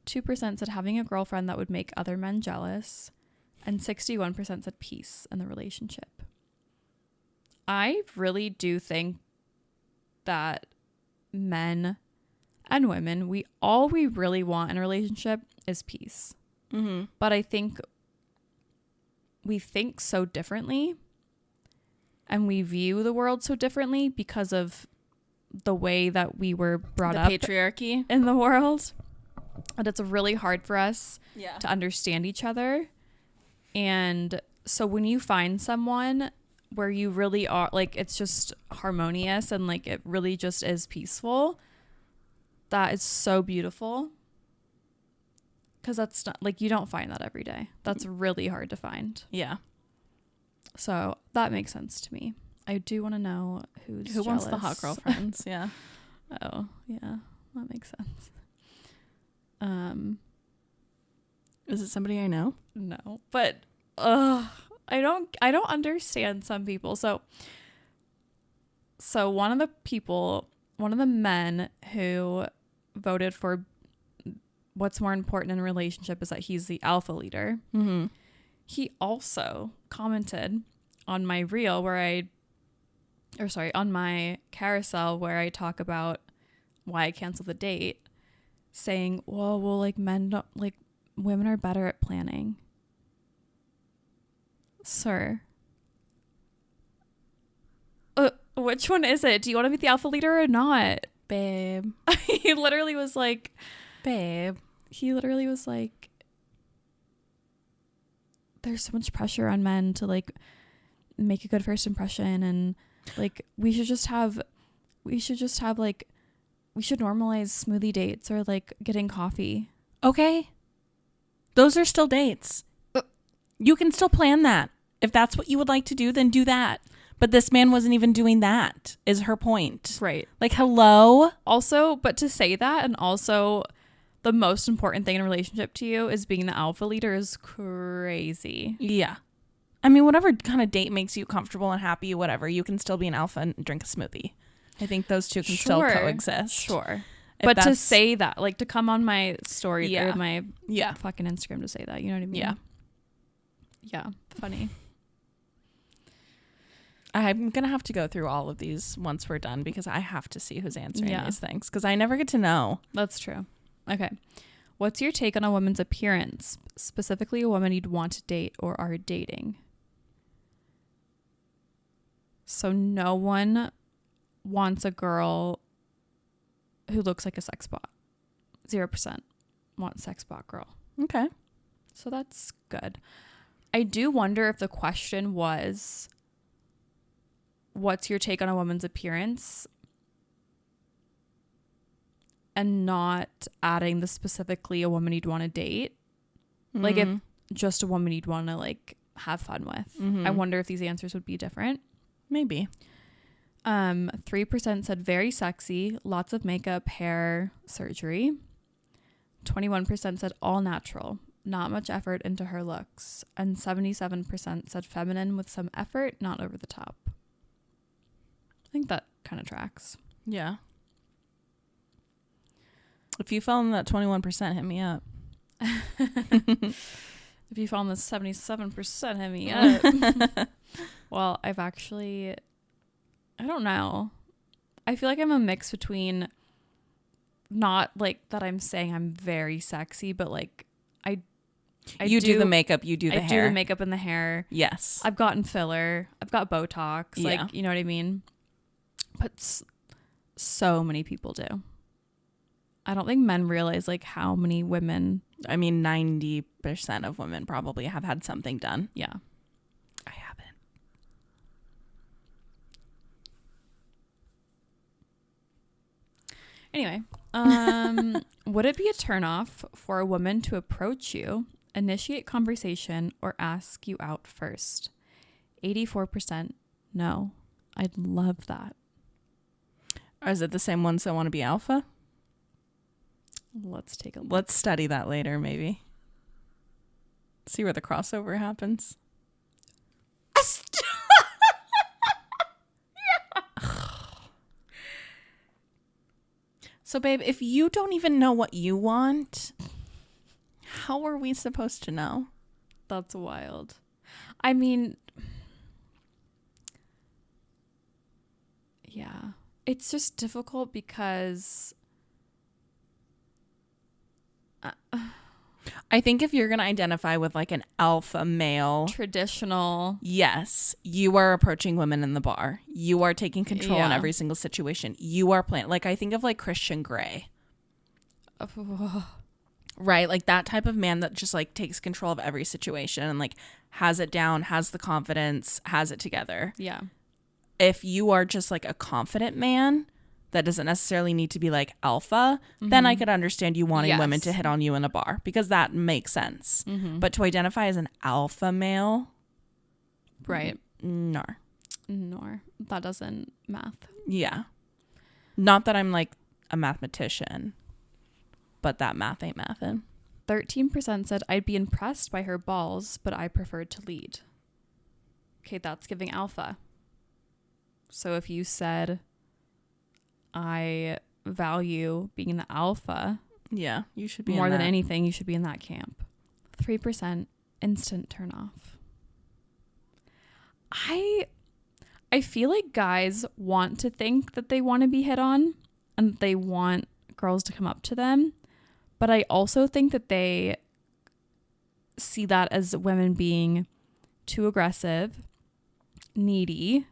2% said having a girlfriend that would make other men jealous. And 61% said peace in the relationship. I really do think that men and women, we really want in a relationship is peace. Mm-hmm. But I think we think so differently and we view the world so differently because of the way that we were brought up. The patriarchy in the world. And it's really hard for us to understand each other. And so when you find someone where you really are like it's just harmonious and like it really just is peaceful, that is so beautiful. because that's not like, you don't find that every day. That's really hard to find. Yeah. So that makes sense to me. I do want to know who jealous. Wants the hot girl friends. Yeah. Oh yeah, that makes sense. Is it somebody I know? No, but I don't understand some people. So one of the men who voted for what's more important in a relationship is that he's the alpha leader. Mm-hmm. He also commented on my reel on my carousel where I talk about why I canceled the date, saying, well, like men don't, like women are better at planning. Sir. Which one is it? Do you want to be the alpha leader or not? Babe. He literally was like, Babe. There's so much pressure on men to like make a good first impression, and like we should normalize smoothie dates or like getting coffee. Okay. Those are still dates. You can still plan that. If that's what you would like to do, then do that. But this man wasn't even doing that, is her point. Right. Like, hello? Also, but to say that, and also the most important thing in a relationship to you is being the alpha leader is crazy. Yeah. I mean, whatever kind of date makes you comfortable and happy, whatever, you can still be an alpha and drink a smoothie. I think those two can still coexist. Sure. But to say that, like to come on my story or my fucking Instagram to say that, you know what I mean? Yeah. Yeah. Funny. I'm going to have to go through all of these once we're done because I have to see who's answering these things because I never get to know. That's true. Okay. What's your take on a woman's appearance, specifically a woman you'd want to date or are dating? So no one wants a girl who looks like a sex bot. 0% want sex bot girl. Okay. So that's good. I do wonder if the question was, what's your take on a woman's appearance? And not adding the specifically a woman you'd want to date. Mm-hmm. Like if just a woman you'd want to like have fun with. Mm-hmm. I wonder if these answers would be different. Maybe. 3% said very sexy, lots of makeup, hair, surgery. 21% said all natural, not much effort into her looks. And 77% said feminine with some effort, not over the top. I think that kind of tracks. Yeah. If you fell in that 21%, hit me up. If you fall in the 77%, hit me up. Well, I don't know. I feel like I'm a mix between not like that I'm saying I'm very sexy, but like you do the makeup, you do the hair. I do the makeup and the hair. Yes. I've gotten filler. I've got Botox. Yeah. Like, you know what I mean? But so many people do. I don't think men realize like how many women. I mean, 90% of women probably have had something done. Yeah. I haven't. Anyway, would it be a turnoff for a woman to approach you, initiate conversation, or ask you out first? 84% no. I'd love that. Or is it the same ones that want to be alpha? Let's take a look. Let's study that later, maybe. See where the crossover happens. So, babe, if you don't even know what you want, how are we supposed to know? That's wild. I mean, yeah. It's just difficult because I think if you're going to identify with like an alpha male, traditional, yes, you are approaching women in the bar. You are taking control in every single situation. You are playing. Like I think of like Christian Grey. Right? Like that type of man that just like takes control of every situation and like has it down, has the confidence, has it together. Yeah. If you are just like a confident man that doesn't necessarily need to be like alpha, then I could understand you wanting women to hit on you in a bar, because that makes sense. But to identify as an alpha male, right? Nor That doesn't math. Yeah. Not that I'm like a mathematician, but that math ain't mathin'. 13% said I'd be impressed by her balls, but I preferred to lead. Okay, that's giving alpha. So if you said I value being the alpha, yeah, you should be more than anything, you should be in that camp. 3% instant turn off. I feel like guys want to think that they want to be hit on and they want girls to come up to them. But I also think that they see that as women being too aggressive, needy,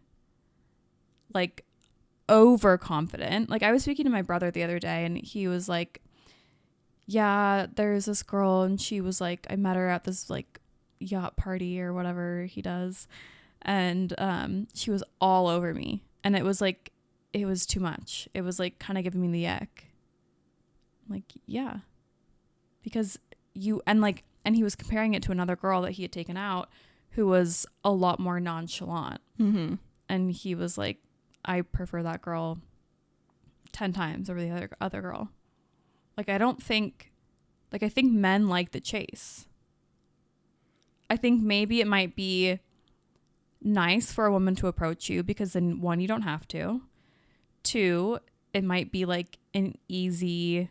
like overconfident. Like I was speaking to my brother the other day and he was like, yeah, there's this girl and she was like, I met her at this like yacht party or whatever he does. And she was all over me. And it was like, it was too much. It was like kind of giving me the ick. Like, yeah. Because and he was comparing it to another girl that he had taken out who was a lot more nonchalant. And he was like, I prefer that girl 10 times over the other girl. Like, I think men like the chase. I think maybe it might be nice for a woman to approach you because then, one, you don't have to. Two, it might be like an easy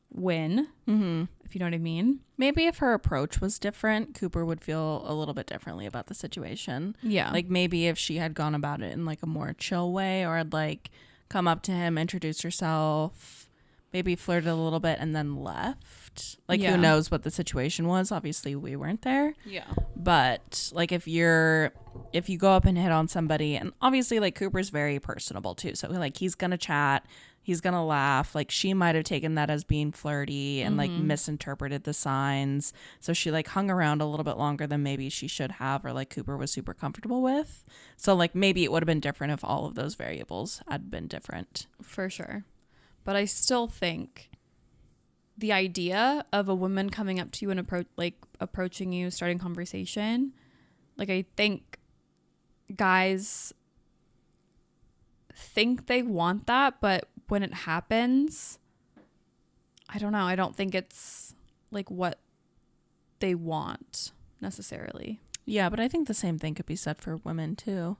win, if you know what I mean. Maybe if her approach was different, Cooper would feel a little bit differently about the situation. Yeah. Like maybe if she had gone about it in like a more chill way, or had like come up to him, introduced herself, maybe flirted a little bit and then left. Like who knows what the situation was. Obviously we weren't there. Yeah. But like if you go up and hit on somebody, and obviously like Cooper's very personable too. So like he's going to chat, he's going to laugh. Like she might have taken that as being flirty and like misinterpreted the signs. So she like hung around a little bit longer than maybe she should have, or like Cooper was super comfortable with. So like maybe it would have been different if all of those variables had been different. For sure. But I still think the idea of a woman coming up to you and approaching you, starting conversation, like I think guys think they want that, but when it happens, I don't know. I don't think it's like what they want necessarily. Yeah, but I think the same thing could be said for women too.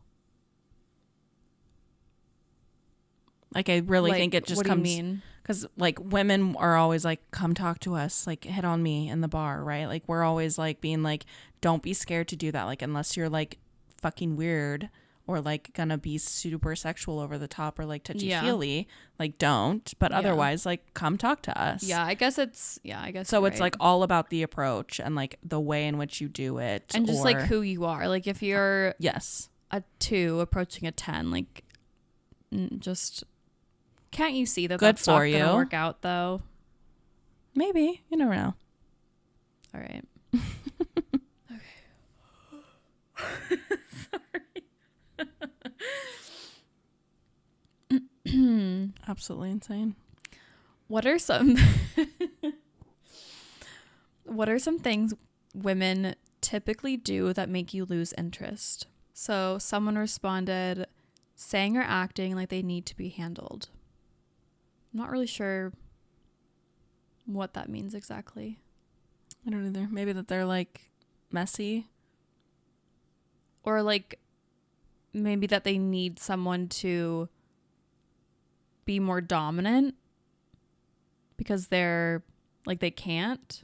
Like I really think it just what comes. What do you mean? Because like women are always like, come talk to us, like hit on me in the bar, right? Like we're always like being like, don't be scared to do that. Like unless you're like fucking weird or like gonna be super sexual over the top or like touchy-feely, like don't. But otherwise, like come talk to us. Yeah, I guess so. It's like all about the approach and like the way in which you do it, and just like who you are. Like if you're a 2 approaching a 10, like just. Can't you see that good that's for not gonna work out though? Maybe. You never know. All right. Sorry. Absolutely insane. What are some things women typically do that make you lose interest? So someone responded, saying or acting like they need to be handled. I'm not really sure what that means exactly. I don't either. Maybe that they're like messy. Or like maybe that they need someone to be more dominant because they're like they can't.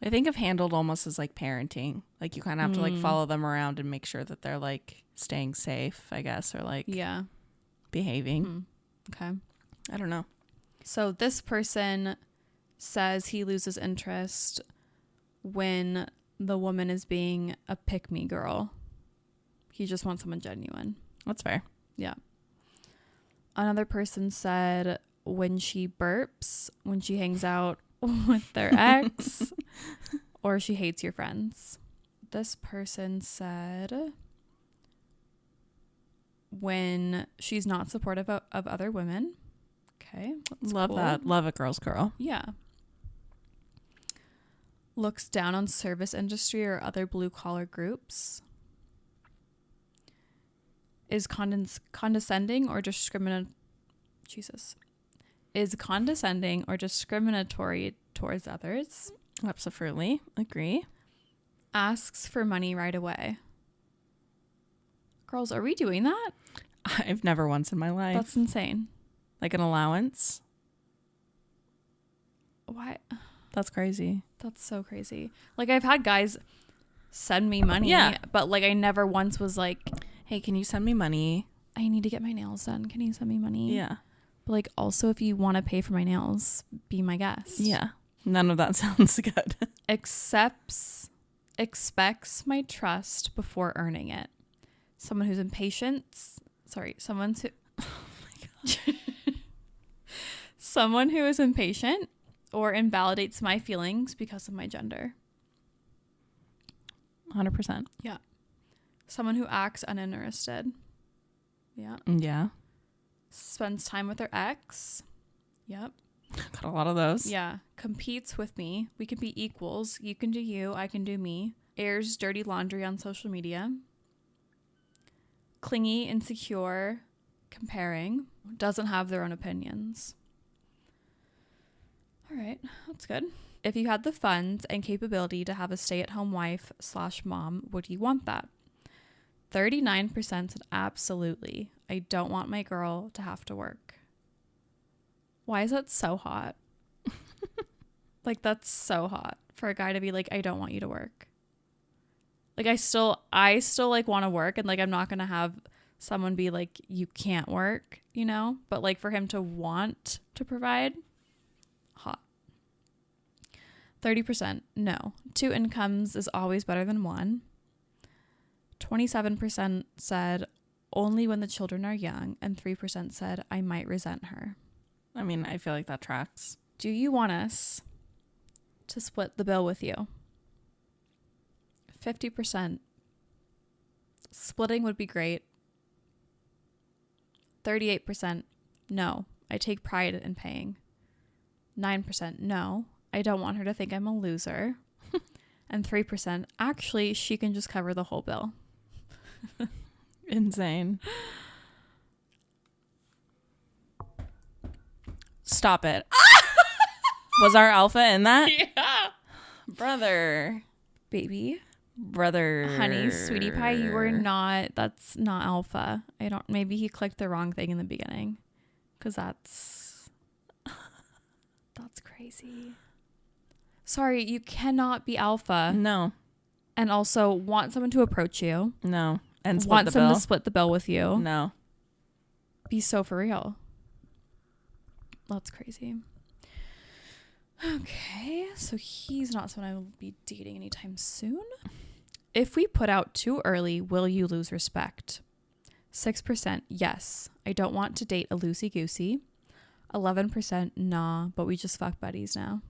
I think of handled almost as like parenting. Like you kind of have to like follow them around and make sure that they're like staying safe, I guess, or like behaving. Okay. I don't know. So this person says he loses interest when the woman is being a pick-me girl. He just wants someone genuine. That's fair. Yeah. Another person said when she burps, when she hangs out with their ex, or she hates your friends. This person said when she's not supportive of other women. Okay. That's Love cool. that. Love a girl's girl. Yeah. Looks down on service industry or other blue collar groups. Is condescending or Is condescending or discriminatory towards others. Absolutely. Agree. Asks for money right away. Girls, are we doing that? I've never once in my life. That's insane. Like an allowance. Why? That's crazy. That's so crazy. Like, I've had guys send me money, but like I never once was like, hey, can you send me money? I need to get my nails done. Can you send me money? Yeah. But like, also, if you want to pay for my nails, be my guest. Yeah. None of that sounds good. Expects my trust before earning it. Someone who's impatient. Someone who. Oh my God. Someone who is impatient or invalidates my feelings because of my gender. 100%. Yeah. Someone who acts uninterested. Yeah. Yeah. Spends time with their ex. Yep. Got a lot of those. Yeah. Competes with me. We can be equals. You can do you. I can do me. Airs dirty laundry on social media. Clingy, insecure, comparing. Doesn't have their own opinions. All right. That's good. If you had the funds and capability to have a stay-at-home wife/mom, would you want that? 39% said absolutely. I don't want my girl to have to work. Why is that so hot? Like, that's so hot for a guy to be like, I don't want you to work. Like, I still like want to work, and like, I'm not going to have someone be like, you can't work, you know? But like, for him to want to provide, hot. 30%, no. 2 incomes is always better than 1. 27% said only when the children are young, and 3% said I might resent her. I mean, I feel like that tracks. Do you want us to split the bill with you? 50%. Splitting would be great. 38%. No, I take pride in paying. 9%. No, I don't want her to think I'm a loser. And 3%. Actually, she can just cover the whole bill. Insane. Stop it. Was our alpha in that? Yeah. Brother. Baby. Brother. Honey, sweetie pie, you were not, that's not alpha. Maybe he clicked the wrong thing in the beginning. Because that's crazy. Sorry, you cannot be alpha. No. And also want someone to approach you. No. And want someone to split the bill with you. No. Be so for real. That's crazy. Okay, so he's not someone I will be dating anytime soon. If we put out too early, will you lose respect? 6%, yes. I don't want to date a loosey-goosey. 11%, nah, but we just fuck buddies now.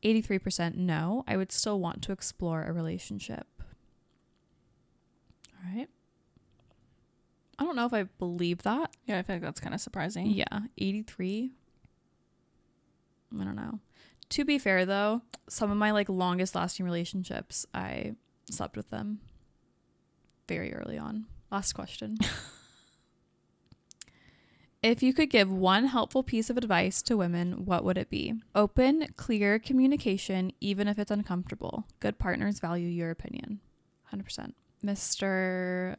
83%, no. I would still want to explore a relationship. All right. I don't know if I believe that. Yeah, I feel like that's kind of surprising. Yeah, 83. I don't know. To be fair, though, some of my like longest lasting relationships, I slept with them very early on. Last question. If you could give one helpful piece of advice to women, what would it be? Open, clear communication, even if it's uncomfortable. Good partners value your opinion. 100%. Mr.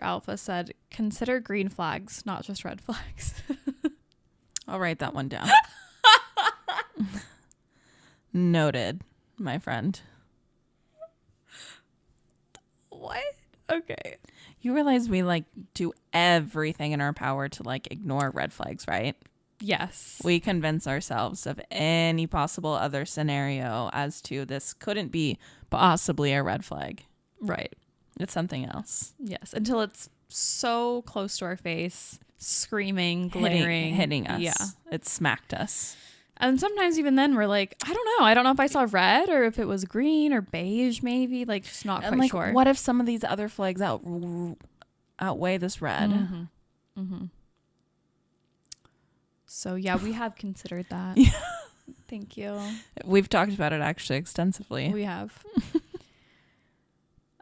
Alpha said, consider green flags, not just red flags. I'll write that one down. Noted, my friend. What? Okay. You realize we like do everything in our power to like ignore red flags, right? Yes. We convince ourselves of any possible other scenario as to this couldn't be possibly a red flag. Right. It's something else. Yes. Until it's so close to our face, screaming, glaring. Hitting us. Yeah. It smacked us. And sometimes even then we're like, I don't know. I don't know if I saw red or if it was green or beige maybe. Like, just not And quite like, sure. what if some of these other flags outweigh this red? Mm-hmm. Mm-hmm. So yeah, we have considered that. Yeah. Thank you. We've talked about it actually extensively. We have.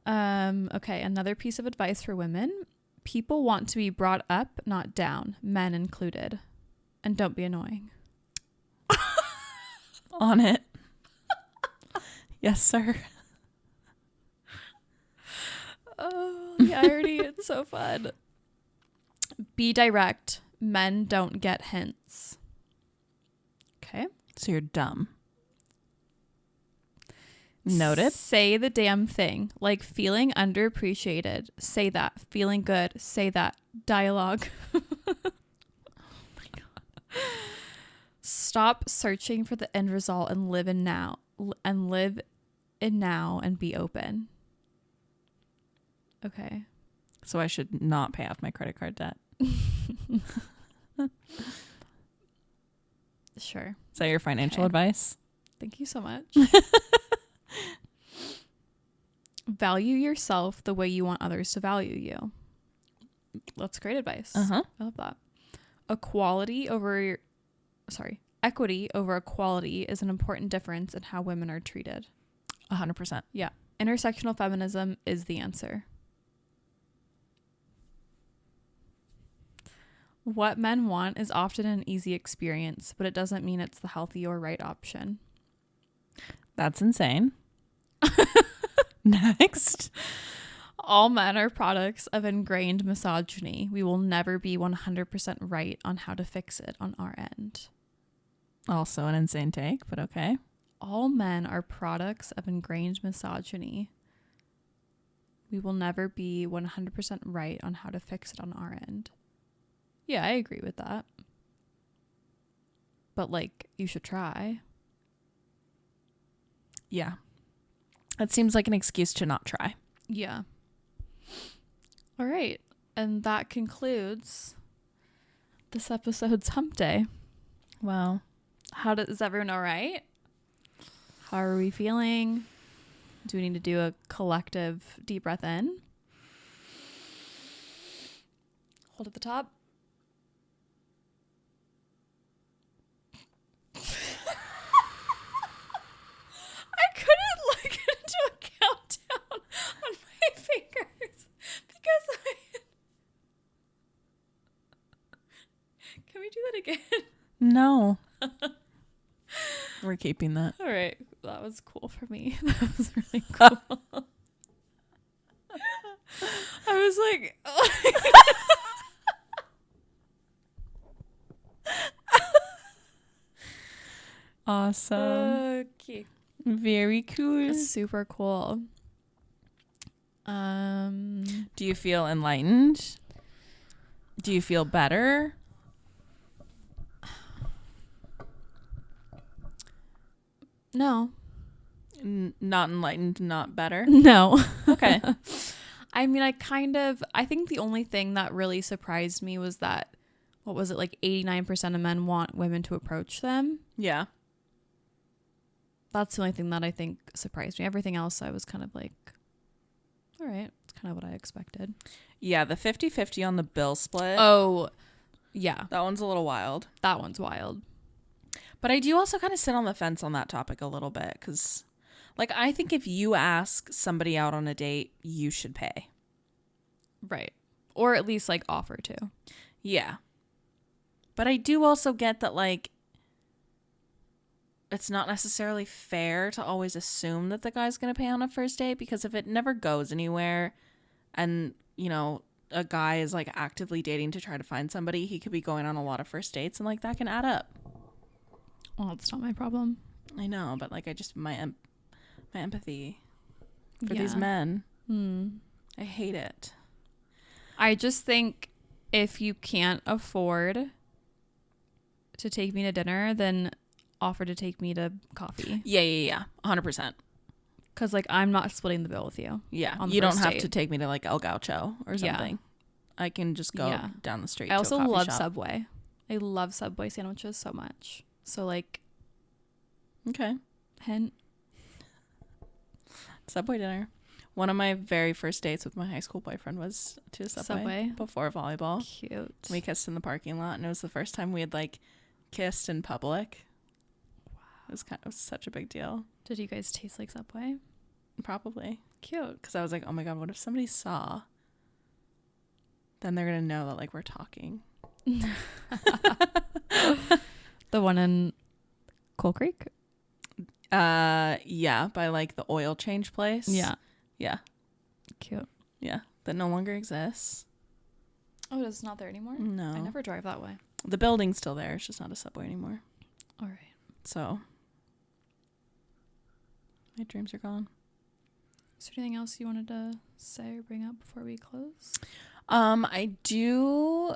Okay, another piece of advice for women. People want to be brought up, not down, men included. And don't be annoying. On it. Yes, sir. Oh, the irony. It's so fun. Be direct. Men don't get hints. Okay. So you're dumb. Noted. Say the damn thing. Like feeling underappreciated. Say that. Feeling good. Say that. Dialogue. Oh my God. Stop searching for the end result and live in now. And live in now and be open. Okay. So I should not pay off my credit card debt. Sure. Is that your financial advice? Thank you so much. Value yourself the way you want others to value you. That's great advice. Uh-huh. I love that. Equity over equality is an important difference in how women are treated. 100%. Yeah. Intersectional feminism is the answer. What men want is often an easy experience, but it doesn't mean it's the healthy or right option. That's insane. Next. All men are products of ingrained misogyny. We will never be 100% right on how to fix it on our end. Also an insane take, but okay. All men are products of ingrained misogyny. We will never be 100% right on how to fix it on our end. Yeah, I agree with that. But, like, you should try. Yeah. That seems like an excuse to not try. Yeah. All right. And that concludes this episode's Hump Day. Wow. Is everyone all right? How are we feeling? Do we need to do a collective deep breath in? Hold at the top. I couldn't look into a countdown on my fingers because Can we do that again? No. We're keeping that. All right. That was cool for me. That was really cool. I was like... Awesome. Okay. Very cool. Super cool. Do you feel enlightened? Do you feel better? No. Not enlightened, not better? No. Okay. I mean, I think the only thing that really surprised me was that, what was it, like 89% of men want women to approach them. Yeah. That's the only thing that I think surprised me. Everything else, I was kind of like, all right, it's kind of what I expected. Yeah, the 50-50 on the bill split. Oh, yeah. That one's a little wild. That one's wild. But I do also kind of sit on the fence on that topic a little bit because, like, I think if you ask somebody out on a date, you should pay. Right. Or at least, like, offer to. Yeah. But I do also get that, like, it's not necessarily fair to always assume that the guy's going to pay on a first date, because if it never goes anywhere and, you know, a guy is, like, actively dating to try to find somebody, he could be going on a lot of first dates and, like, that can add up. Well, it's not my problem. I know, but, like, I just, my empathy for these men. I hate it. I just think if you can't afford to take me to dinner, then offer to take me to coffee. Yeah. 100%. Because, like, I'm not splitting the bill with you. Yeah. On the You don't first have date. to take me to, like, El Gaucho or something. Yeah. I can just go down the street I to also a coffee love shop. Subway. I love Subway sandwiches so much. So, like... Okay. Hint. Subway dinner. One of my very first dates with my high school boyfriend was to a Subway. Before volleyball. Cute. We kissed in the parking lot, and it was the first time we had like kissed in public. Wow. It was such a big deal. Did you guys taste like Subway? Probably. Cute. Because I was like, oh my God, what if somebody saw? Then they're going to know that like we're talking. The one in Coal Creek? Yeah, by like the oil change place. Yeah. Yeah. Cute. Yeah. That no longer exists. Oh, it's not there anymore? No. I never drive that way. The building's still there. It's just not a Subway anymore. All right. So my dreams are gone. Is there anything else you wanted to say or bring up before we close? I do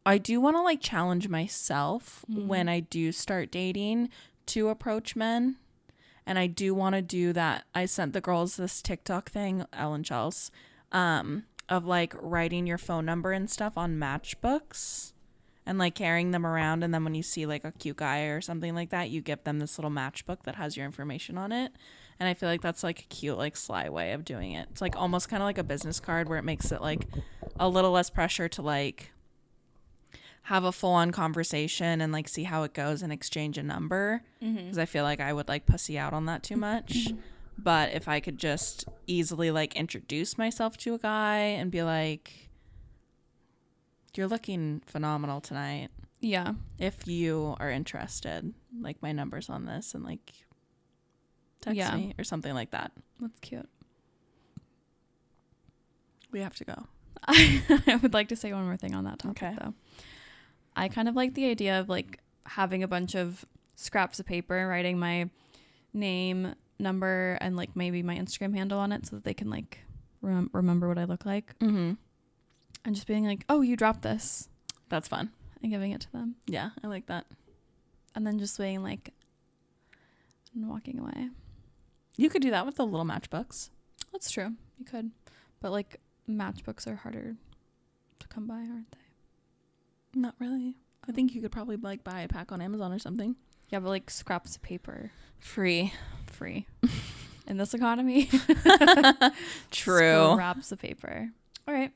want to like challenge myself when I do start dating to approach men. And I do want to do that. I sent the girls this TikTok thing, Ellen Chels, of like writing your phone number and stuff on matchbooks and like carrying them around. And then when you see like a cute guy or something like that, you give them this little matchbook that has your information on it. And I feel like that's like a cute, like sly way of doing it. It's like almost kind of like a business card where it makes it like a little less pressure to like have a full-on conversation and like see how it goes and exchange a number, because I feel like I would like pussy out on that too much. But if I could just easily like introduce myself to a guy and be like, you're looking phenomenal tonight, Yeah. if you are interested, like my number's on this, and like text me or something like that. That's cute. We have to go. I would like to say one more thing on that topic, Okay. though. I kind of like the idea of like having a bunch of scraps of paper, writing my name, number, and like maybe my Instagram handle on it so that they can like remember what I look like. And just being like, oh, you dropped this. That's fun. And giving it to them. Yeah, I like that. And then just being like, and walking away. You could do that with the little matchbooks. That's true. You could. But like matchbooks are harder to come by, aren't they? Not really. I think you could probably like buy a pack on Amazon or something. Yeah, but like scraps of paper. Free. In this economy. True. Scraps of paper. All right.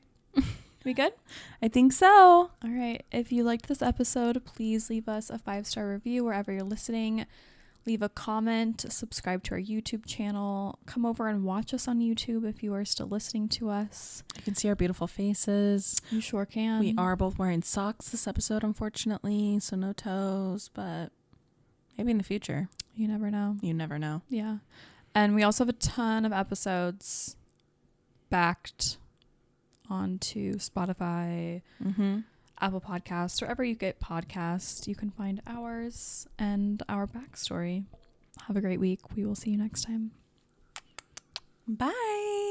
We good? I think so. All right. If you liked this episode, please leave us a 5-star review wherever you're listening. Leave a comment, subscribe to our YouTube channel. Come over and watch us on YouTube if you are still listening to us. You can see our beautiful faces. You sure can. We are both wearing socks this episode, unfortunately, so no toes, but maybe in the future. You never know. You never know. Yeah. And we also have a ton of episodes backed onto Spotify, Apple Podcasts, wherever you get podcasts. You can find ours and our backstory. Have a great week. We will see you next time. Bye.